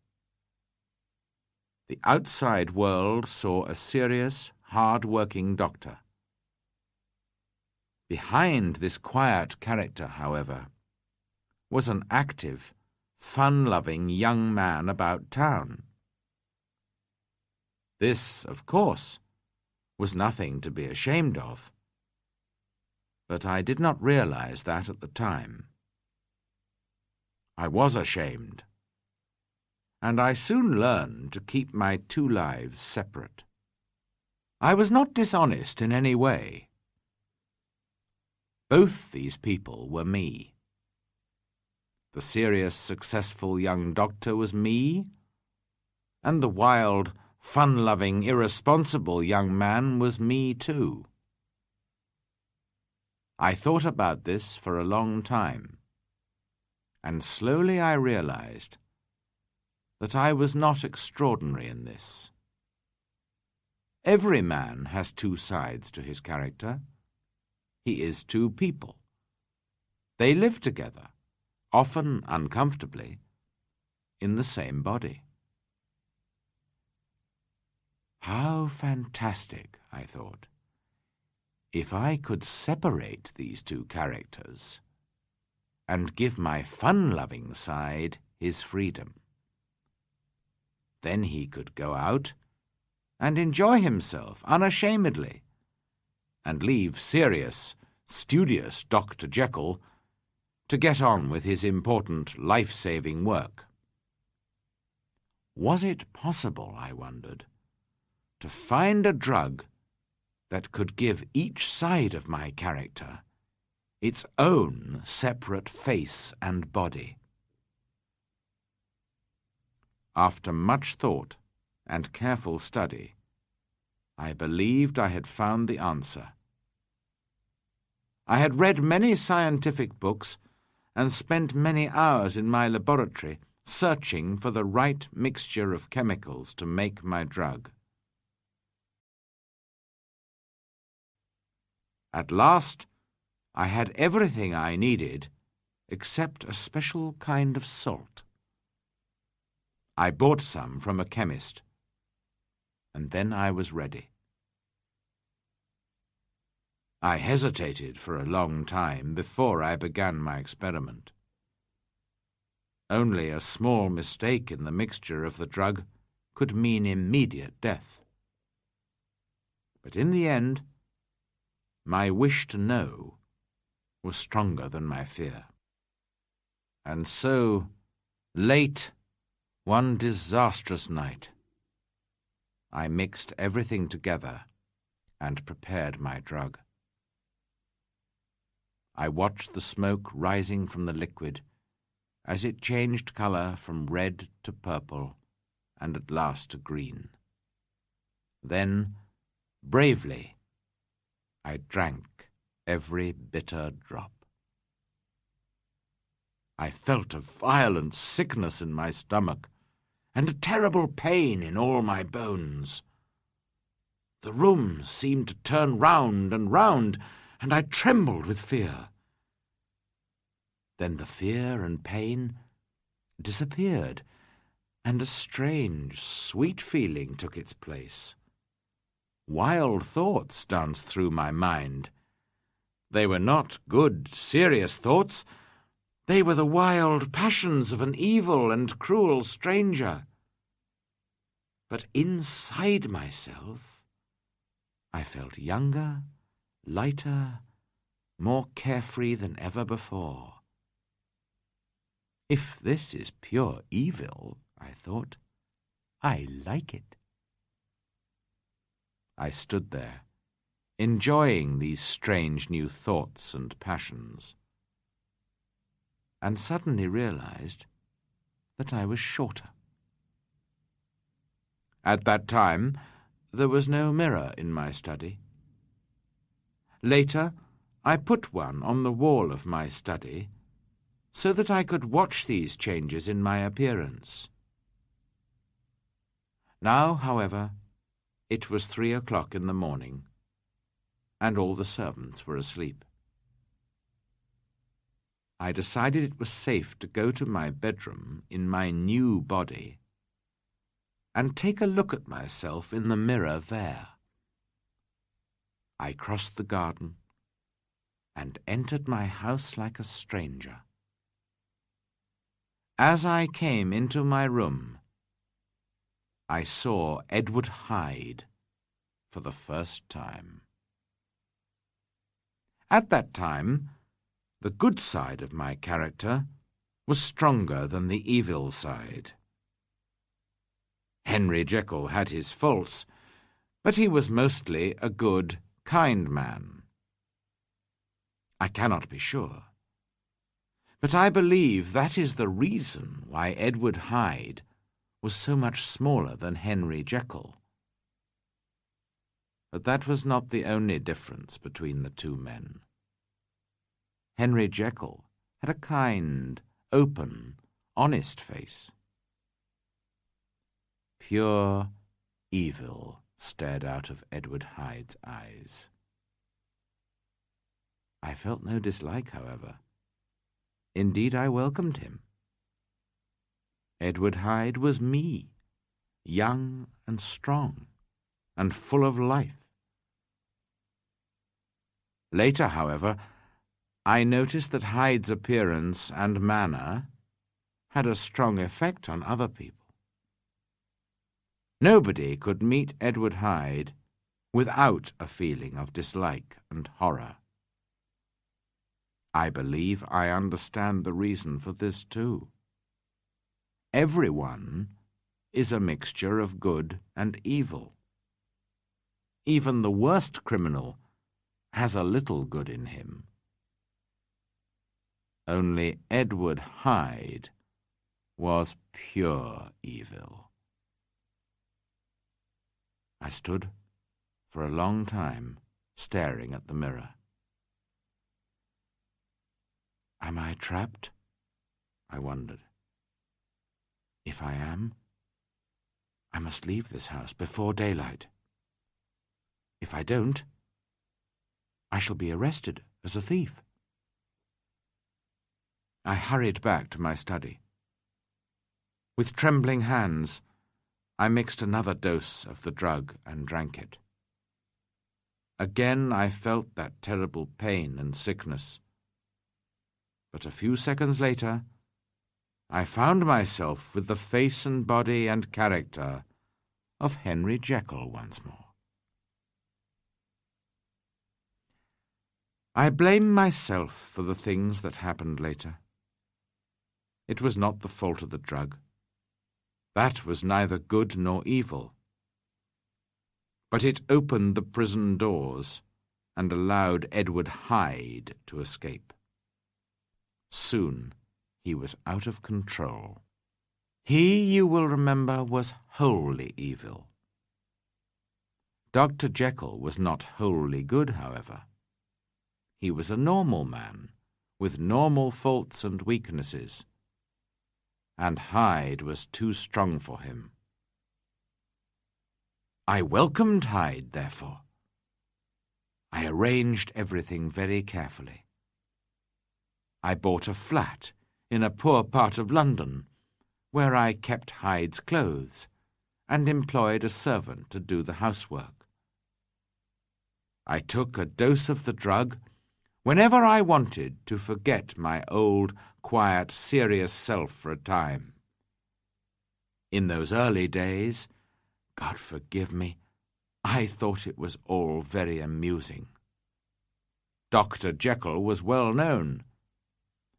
The outside world saw a serious, hard-working doctor. Behind this quiet character, however, was an active, fun-loving young man about town. This, of course, was nothing to be ashamed of, but I did not realize that at the time. I was ashamed, and I soon learned to keep my two lives separate. I was not dishonest in any way. Both these people were me. The serious, successful young doctor was me, and the wild, fun-loving, irresponsible young man was me too. I thought about this for a long time, and slowly I realized that I was not extraordinary in this. Every man has two sides to his character. He is two people. They live together, often uncomfortably, in the same body. How fantastic, I thought, if I could separate these two characters and give my fun-loving side his freedom. Then he could go out and enjoy himself unashamedly, and leave serious, studious Dr. Jekyll to get on with his important life-saving work. Was it possible, I wondered, to find a drug that could give each side of my character its own separate face and body? After much thought and careful study, I believed I had found the answer. I had read many scientific books and spent many hours in my laboratory searching for the right mixture of chemicals to make my drug. At last, I had everything I needed except a special kind of salt. I bought some from a chemist, and then I was ready. I hesitated for a long time before I began my experiment. Only a small mistake in the mixture of the drug could mean immediate death. But in the end, my wish to know was stronger than my fear. And so, late one disastrous night, I mixed everything together and prepared my drug. I watched the smoke rising from the liquid as it changed color from red to purple and at last to green. Then, bravely, I drank every bitter drop. I felt a violent sickness in my stomach and a terrible pain in all my bones. The room seemed to turn round and round, and I trembled with fear. Then the fear and pain disappeared, and a strange, sweet feeling took its place. Wild thoughts danced through my mind. They were not good, serious thoughts. They were the wild passions of an evil and cruel stranger. But inside myself, I felt younger, lighter, more carefree than ever before. If this is pure evil, I thought, I like it. I stood there, enjoying these strange new thoughts and passions, and suddenly realized that I was shorter. At that time, there was no mirror in my study. Later, I put one on the wall of my study so that I could watch these changes in my appearance. Now, however, it was 3 o'clock in the morning, and all the servants were asleep. I decided it was safe to go to my bedroom in my new body and take a look at myself in the mirror there. I crossed the garden and entered my house like a stranger. As I came into my room, I saw Edward Hyde for the first time. At that time, the good side of my character was stronger than the evil side. Henry Jekyll had his faults, but he was mostly a good, kind man. I cannot be sure. But I believe that is the reason why Edward Hyde was so much smaller than Henry Jekyll. But that was not the only difference between the two men. Henry Jekyll had a kind, open, honest face. Pure evil stared out of Edward Hyde's eyes. I felt no dislike, however. Indeed, I welcomed him. Edward Hyde was me, young and strong, and full of life. Later, however, I noticed that Hyde's appearance and manner had a strong effect on other people. Nobody could meet Edward Hyde without a feeling of dislike and horror. I believe I understand the reason for this too. Everyone is a mixture of good and evil. Even the worst criminal has a little good in him. Only Edward Hyde was pure evil. I stood for a long time staring at the mirror. Am I trapped? I wondered. If I am, I must leave this house before daylight. If I don't, I shall be arrested as a thief. I hurried back to my study. With trembling hands, I mixed another dose of the drug and drank it. Again I felt that terrible pain and sickness. But a few seconds later, I found myself with the face and body and character of Henry Jekyll once more. I blame myself for the things that happened later. It was not the fault of the drug. That was neither good nor evil. But it opened the prison doors and allowed Edward Hyde to escape. Soon he was out of control. He, you will remember, was wholly evil. Dr. Jekyll was not wholly good, however. He was a normal man, with normal faults and weaknesses, and Hyde was too strong for him. I welcomed Hyde, therefore. I arranged everything very carefully. I bought a flat in a poor part of London, where I kept Hyde's clothes and employed a servant to do the housework. I took a dose of the drug whenever I wanted to forget my old, quiet, serious self for a time. In those early days, God forgive me, I thought it was all very amusing. Dr. Jekyll was well known.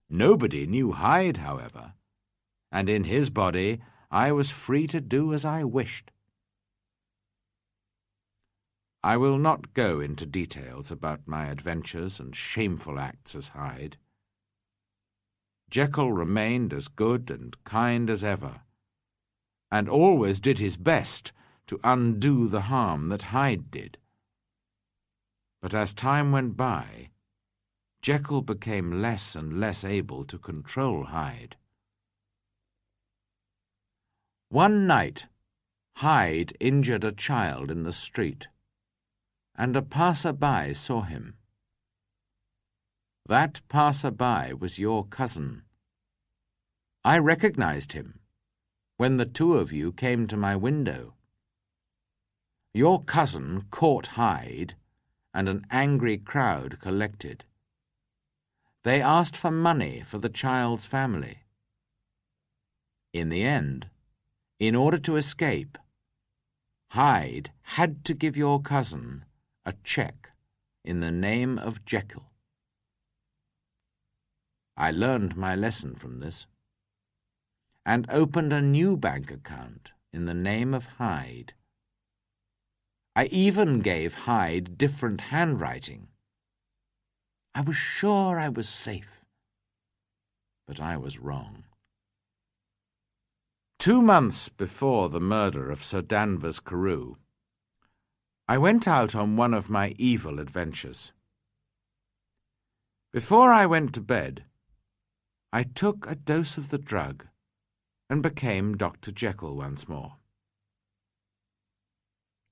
Nobody knew Hyde, however, and in his body I was free to do as I wished. I will not go into details about my adventures and shameful acts as Hyde. Jekyll remained as good and kind as ever, and always did his best to undo the harm that Hyde did. But as time went by, Jekyll became less and less able to control Hyde. One night, Hyde injured a child in the street, and a passer-by saw him. That passer-by was your cousin. I recognized him when the two of you came to my window. Your cousin caught Hyde, and an angry crowd collected. They asked for money for the child's family. In the end, in order to escape, Hyde had to give your cousin a cheque in the name of Jekyll. I learned my lesson from this, and opened a new bank account in the name of Hyde. I even gave Hyde different handwriting. I was sure I was safe. But I was wrong. 2 months before the murder of Sir Danvers Carew, I went out on one of my evil adventures. Before I went to bed, I took a dose of the drug and became Dr. Jekyll once more.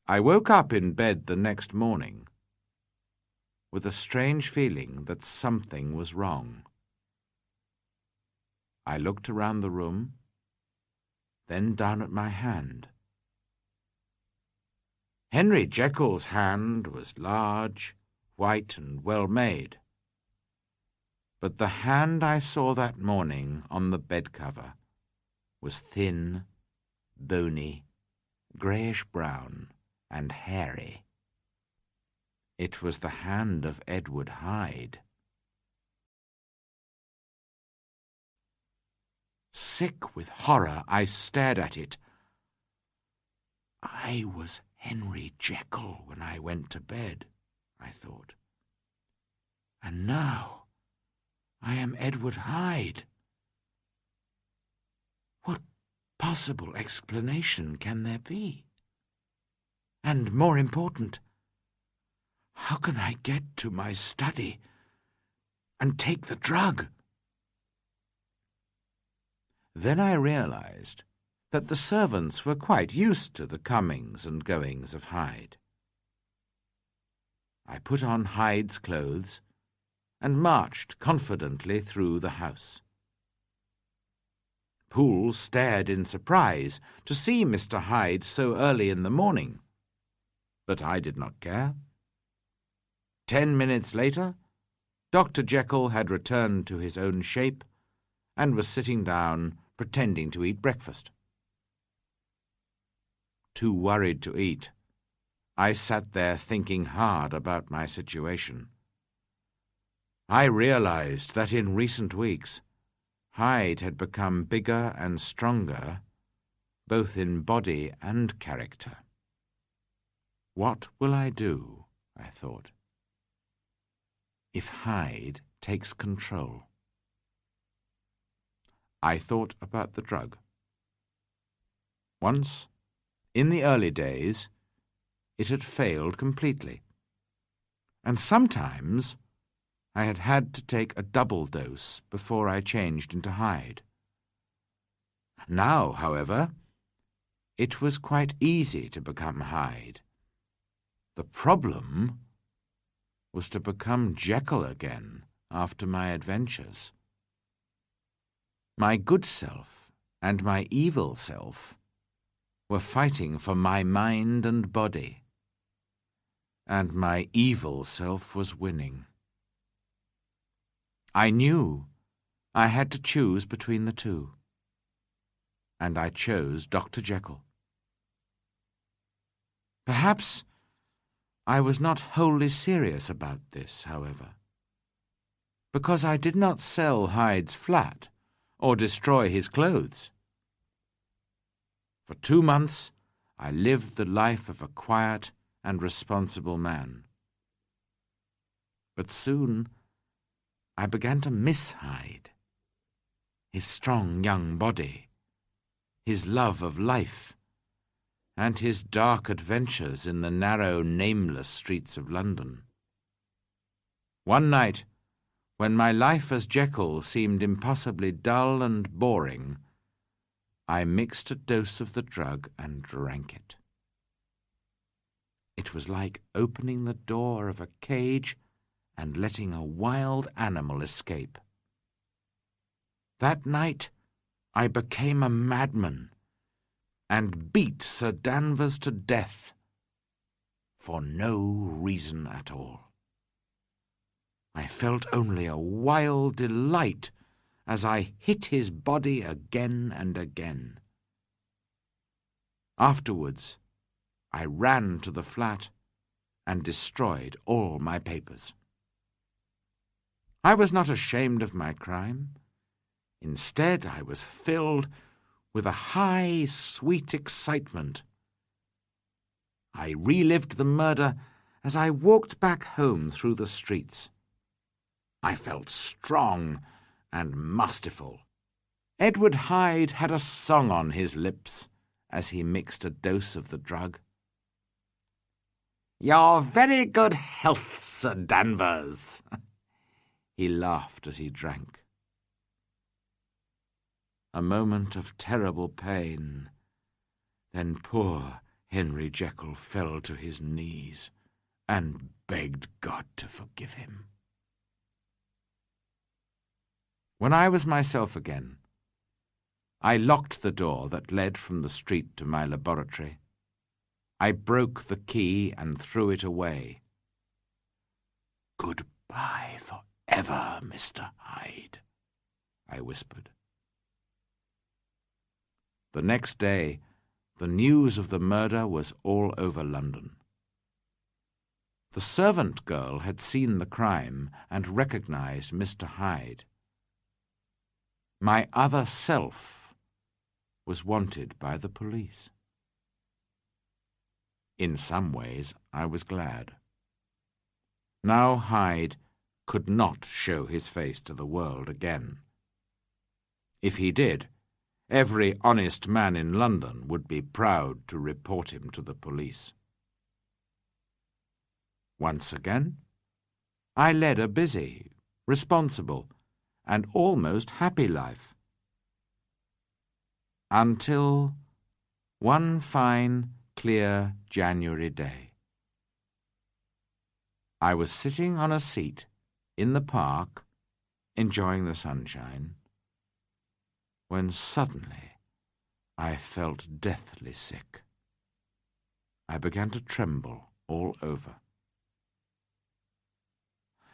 I woke up in bed the next morning with a strange feeling that something was wrong. I looked around the room, then down at my hand. Henry Jekyll's hand was large, white, and well-made. But the hand I saw that morning on the bed cover was thin, bony, greyish-brown, and hairy. It was the hand of Edward Hyde. Sick with horror, I stared at it. I was Henry Jekyll when I went to bed, I thought. And now I am Edward Hyde. What possible explanation can there be? And more important, how can I get to my study and take the drug? Then I realized that the servants were quite used to the comings and goings of Hyde. I put on Hyde's clothes and marched confidently through the house. Poole stared in surprise to see Mr. Hyde so early in the morning, but I did not care. 10 minutes later, Dr. Jekyll had returned to his own shape and was sitting down, pretending to eat breakfast. Too worried to eat, I sat there thinking hard about my situation. I realized that in recent weeks, Hyde had become bigger and stronger, both in body and character. What will I do, I thought, if Hyde takes control? I thought about the drug. Once, in the early days, it had failed completely, and sometimes I had had to take a double dose before I changed into Hyde. Now, however, it was quite easy to become Hyde. The problem was to become Jekyll again after my adventures. My good self and my evil self were fighting for my mind and body, and my evil self was winning. I knew I had to choose between the two, and I chose Dr. Jekyll. Perhaps I was not wholly serious about this, however, because I did not sell Hyde's flat or destroy his clothes. For 2 months I lived the life of a quiet and responsible man. But soon I began to miss Hyde, his strong young body, his love of life, and his dark adventures in the narrow, nameless streets of London. One night, when my life as Jekyll seemed impossibly dull and boring, I mixed a dose of the drug and drank it. It was like opening the door of a cage and letting a wild animal escape. That night I became a madman and beat Sir Danvers to death for no reason at all. I felt only a wild delight as I hit his body again and again. Afterwards, I ran to the flat and destroyed all my papers. I was not ashamed of my crime. Instead, I was filled with a high, sweet excitement. I relived the murder as I walked back home through the streets. I felt strong and masterful. Edward Hyde had a song on his lips as he mixed a dose of the drug. "Your very good health, Sir Danvers." He laughed as he drank. A moment of terrible pain. Then poor Henry Jekyll fell to his knees and begged God to forgive him. When I was myself again, I locked the door that led from the street to my laboratory. I broke the key and threw it away. "Goodbye forever, Mr. Hyde," I whispered. The next day, the news of the murder was all over London. The servant girl had seen the crime and recognized Mr. Hyde. My other self was wanted by the police. In some ways, I was glad. Now Hyde could not show his face to the world again. If he did, every honest man in London would be proud to report him to the police. Once again, I led a busy, responsible, and almost happy life. Until one fine, clear January day. I was sitting on a seat in the park, enjoying the sunshine, when suddenly I felt deathly sick. I began to tremble all over.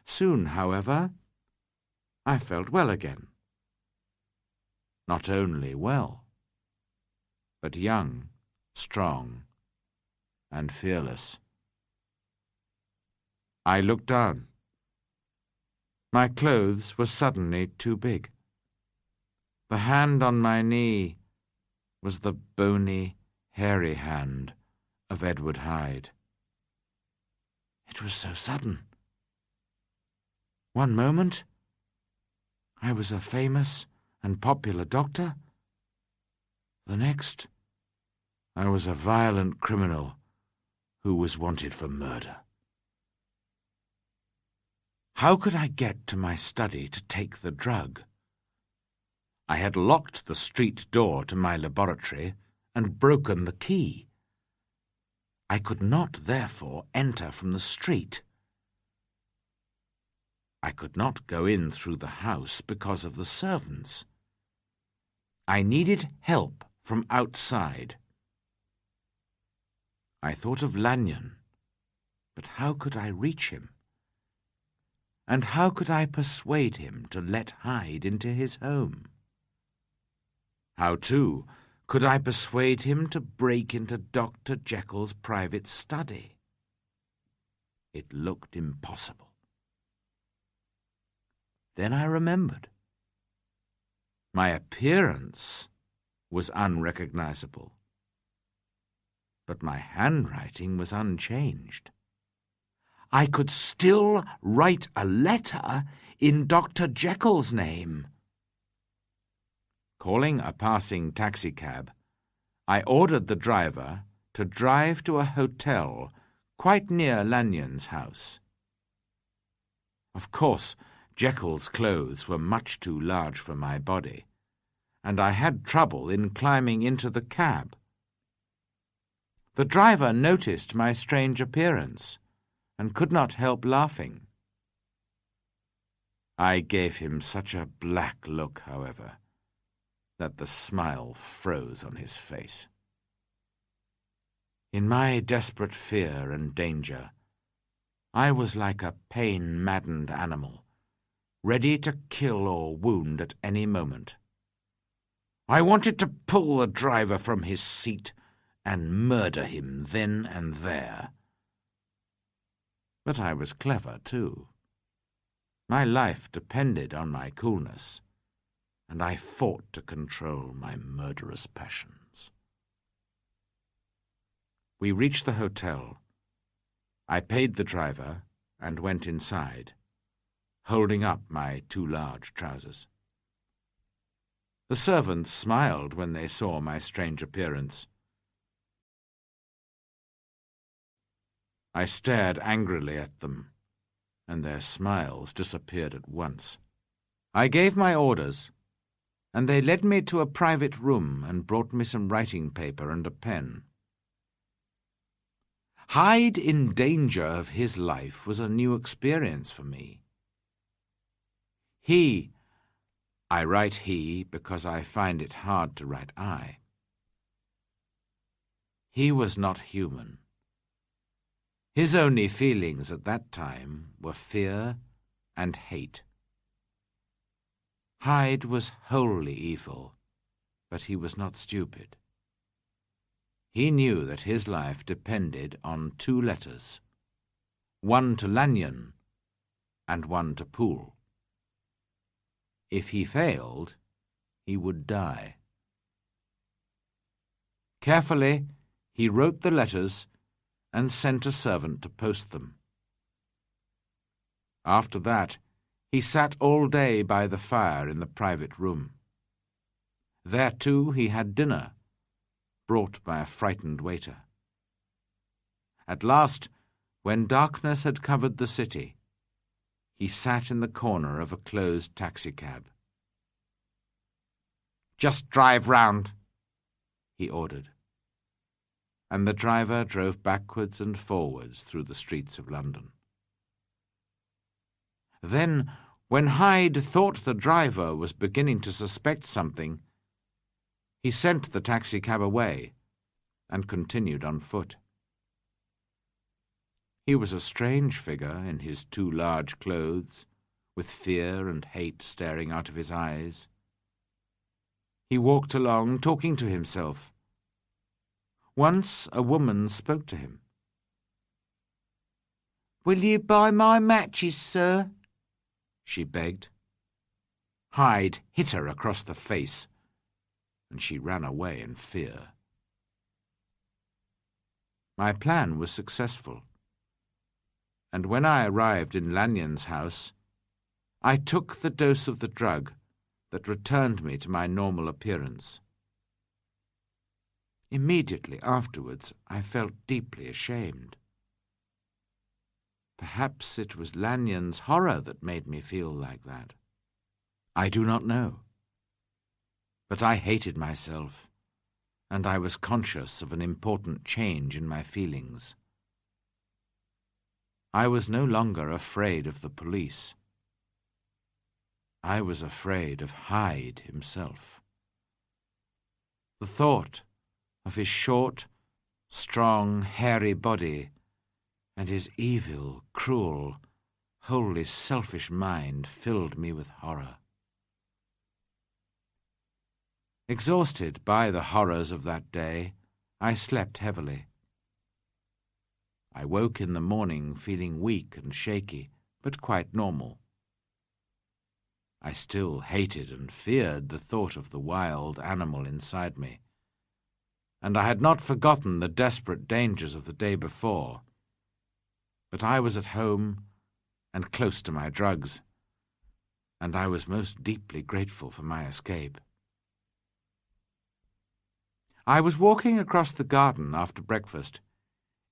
Soon, however, I felt well again. Not only well, but young, strong, and fearless. I looked down. My clothes were suddenly too big. The hand on my knee was the bony, hairy hand of Edward Hyde. It was so sudden. One moment, I was a famous and popular doctor. The next, I was a violent criminal who was wanted for murder. How could I get to my study to take the drug? I had locked the street door to my laboratory and broken the key. I could not, therefore, enter from the street. I could not go in through the house because of the servants. I needed help from outside. I thought of Lanyon, but how could I reach him? And how could I persuade him to let Hyde into his home? How, too, could I persuade him to break into Dr. Jekyll's private study? It looked impossible. Then I remembered. My appearance was unrecognizable, but my handwriting was unchanged. I could still write a letter in Dr. Jekyll's name. Calling a passing taxicab, I ordered the driver to drive to a hotel quite near Lanyon's house. Of course, Jekyll's clothes were much too large for my body, and I had trouble in climbing into the cab. The driver noticed my strange appearance and could not help laughing. I gave him such a black look, however, that the smile froze on his face. In my desperate fear and danger, I was like a pain-maddened animal, ready to kill or wound at any moment. I wanted to pull the driver from his seat and murder him then and there. But I was clever, too. My life depended on my coolness, and I fought to control my murderous passions. We reached the hotel. I paid the driver and went inside. holding up my too large trousers. The servants smiled when they saw my strange appearance. I stared angrily at them, and their smiles disappeared at once. I gave my orders, and they led me to a private room and brought me some writing paper and a pen. Hyde in danger of his life was a new experience for me. I write he because I find it hard to write I. He was not human. His only feelings at that time were fear and hate. Hyde was wholly evil, but he was not stupid. He knew that his life depended on 2 letters, one to Lanyon and one to Poole. If he failed, he would die. Carefully, he wrote the letters and sent a servant to post them. After that, he sat all day by the fire in the private room. There, too, he had dinner, brought by a frightened waiter. At last, when darkness had covered the city, he sat in the corner of a closed taxicab. "Just drive round," he ordered, and the driver drove backwards and forwards through the streets of London. Then, when Hyde thought the driver was beginning to suspect something, he sent the taxicab away and continued on foot. He was a strange figure in his too large clothes, with fear and hate staring out of his eyes. He walked along, talking to himself. Once a woman spoke to him. "Will you buy my matches, sir?" she begged. Hyde hit her across the face, and she ran away in fear. My plan was successful, and when I arrived in Lanyon's house, I took the dose of the drug that returned me to my normal appearance. Immediately afterwards, I felt deeply ashamed. Perhaps it was Lanyon's horror that made me feel like that. I do not know. But I hated myself, and I was conscious of an important change in my feelings. I was no longer afraid of the police. I was afraid of Hyde himself. The thought of his short, strong, hairy body and his evil, cruel, wholly selfish mind filled me with horror. Exhausted by the horrors of that day, I slept heavily. I woke in the morning feeling weak and shaky, but quite normal. I still hated and feared the thought of the wild animal inside me, and I had not forgotten the desperate dangers of the day before. But I was at home and close to my drugs, and I was most deeply grateful for my escape. I was walking across the garden after breakfast,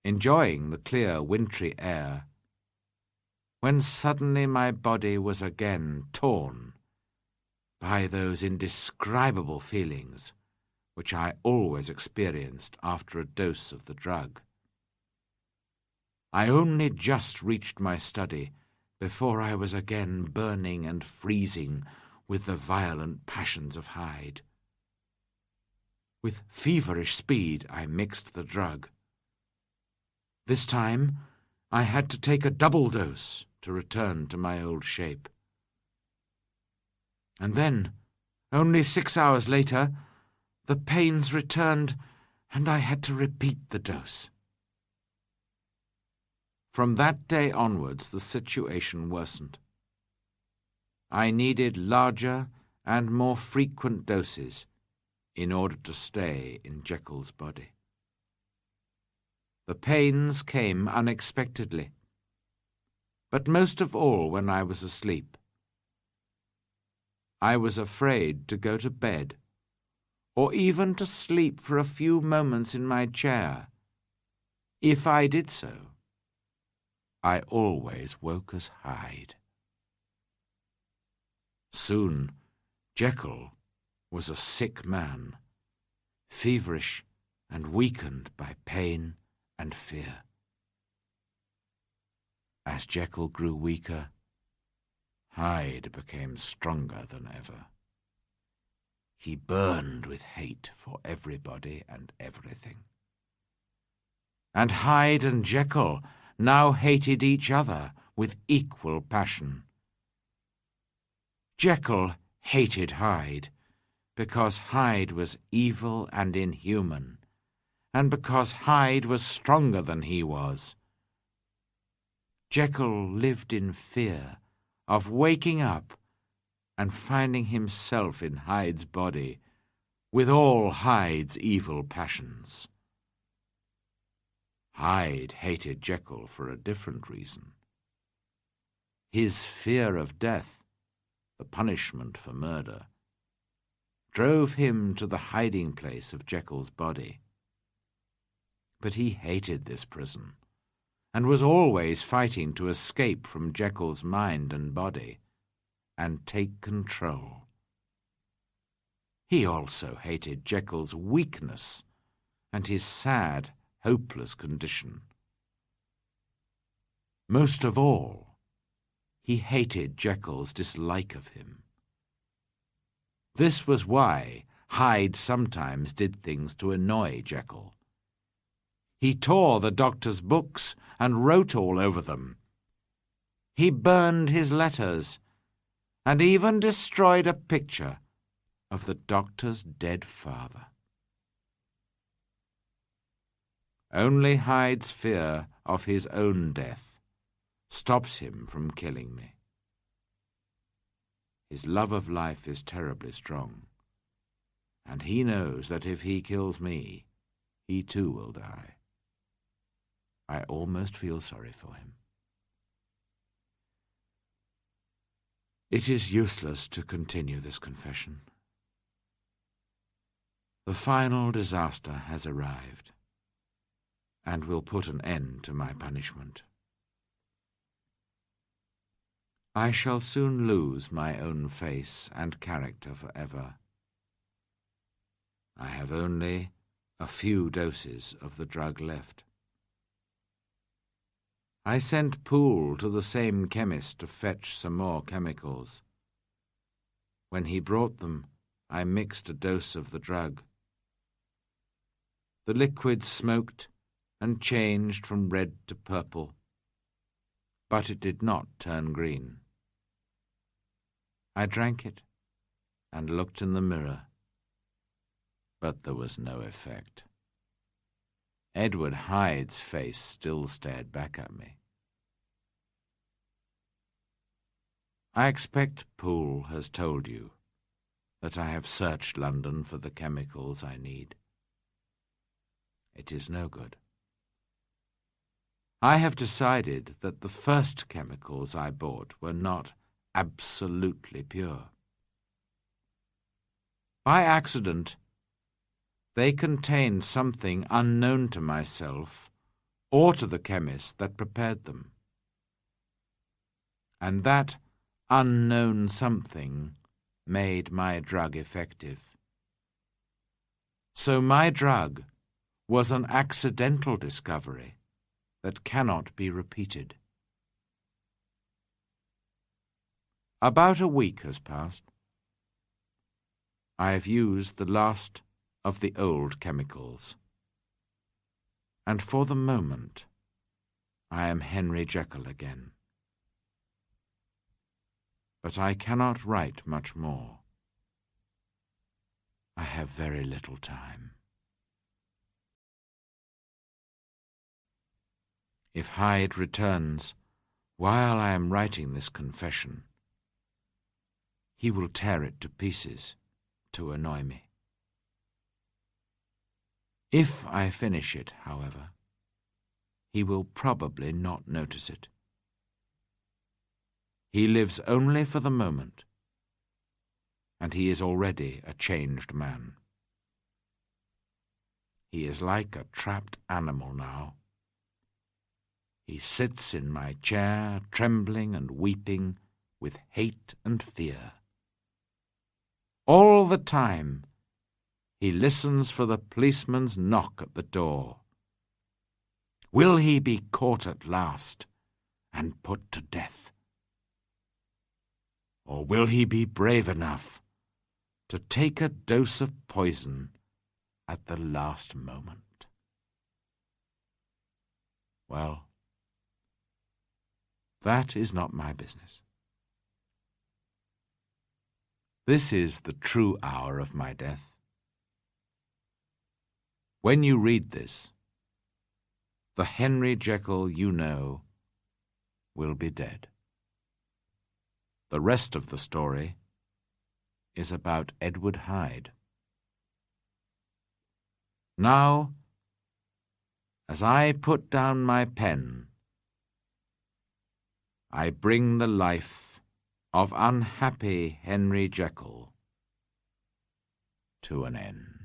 enjoying the clear wintry air, when suddenly my body was again torn by those indescribable feelings which I always experienced after a dose of the drug. I only just reached my study before I was again burning and freezing with the violent passions of Hyde. With feverish speed I mixed the drug. This time I had to take a double dose to return to my old shape. And then, only 6 hours later, the pains returned and I had to repeat the dose. From that day onwards, the situation worsened. I needed larger and more frequent doses in order to stay in Jekyll's body. The pains came unexpectedly. but most of all when I was asleep. I was afraid to go to bed, or even to sleep for a few moments in my chair. If I did so, I always woke as Hyde. Soon Jekyll was a sick man, feverish and weakened by pain and fear. As Jekyll grew weaker, Hyde became stronger than ever. He burned with hate for everybody and everything. And Hyde and Jekyll now hated each other with equal passion. Jekyll hated Hyde because Hyde was evil and inhuman, and because Hyde was stronger than he was. Jekyll lived in fear of waking up and finding himself in Hyde's body with all Hyde's evil passions. Hyde hated Jekyll for a different reason. His fear of death, the punishment for murder, drove him to the hiding place of Jekyll's body. But he hated this prison, and was always fighting to escape from Jekyll's mind and body, and take control. He also hated Jekyll's weakness and his sad, hopeless condition. Most of all, he hated Jekyll's dislike of him. This was why Hyde sometimes did things to annoy Jekyll. He tore the doctor's books and wrote all over them. He burned his letters and even destroyed a picture of the doctor's dead father. Only Hyde's fear of his own death stops him from killing me. His love of life is terribly strong, and he knows that if he kills me, he too will die. I almost feel sorry for him. It is useless to continue this confession. The final disaster has arrived, and will put an end to my punishment. I shall soon lose my own face and character forever. I have only a few doses of the drug left. I sent Poole to the same chemist to fetch some more chemicals. When he brought them, I mixed a dose of the drug. The liquid smoked and changed from red to purple, but it did not turn green. I drank it and looked in the mirror, but there was no effect. Edward Hyde's face still stared back at me. I expect Poole has told you that I have searched London for the chemicals I need. It is no good. I have decided that the first chemicals I bought were not absolutely pure. By accident, they contained something unknown to myself or to the chemist that prepared them. And that unknown something made my drug effective. So my drug was an accidental discovery that cannot be repeated. About a week has passed. I have used the last of the old chemicals, and for the moment I am Henry Jekyll again. But I cannot write much more. I have very little time. If Hyde returns while I am writing this confession, he will tear it to pieces to annoy me. If I finish it, however, he will probably not notice it. He lives only for the moment, and he is already a changed man. He is like a trapped animal now. He sits in my chair, trembling and weeping with hate and fear. All the time, he listens for the policeman's knock at the door. Will he be caught at last and put to death? Or will he be brave enough to take a dose of poison at the last moment? Well, that is not my business. This is the true hour of my death. When you read this, the Henry Jekyll you know will be dead. The rest of the story is about Edward Hyde. Now, as I put down my pen, I bring the life of unhappy Henry Jekyll to an end.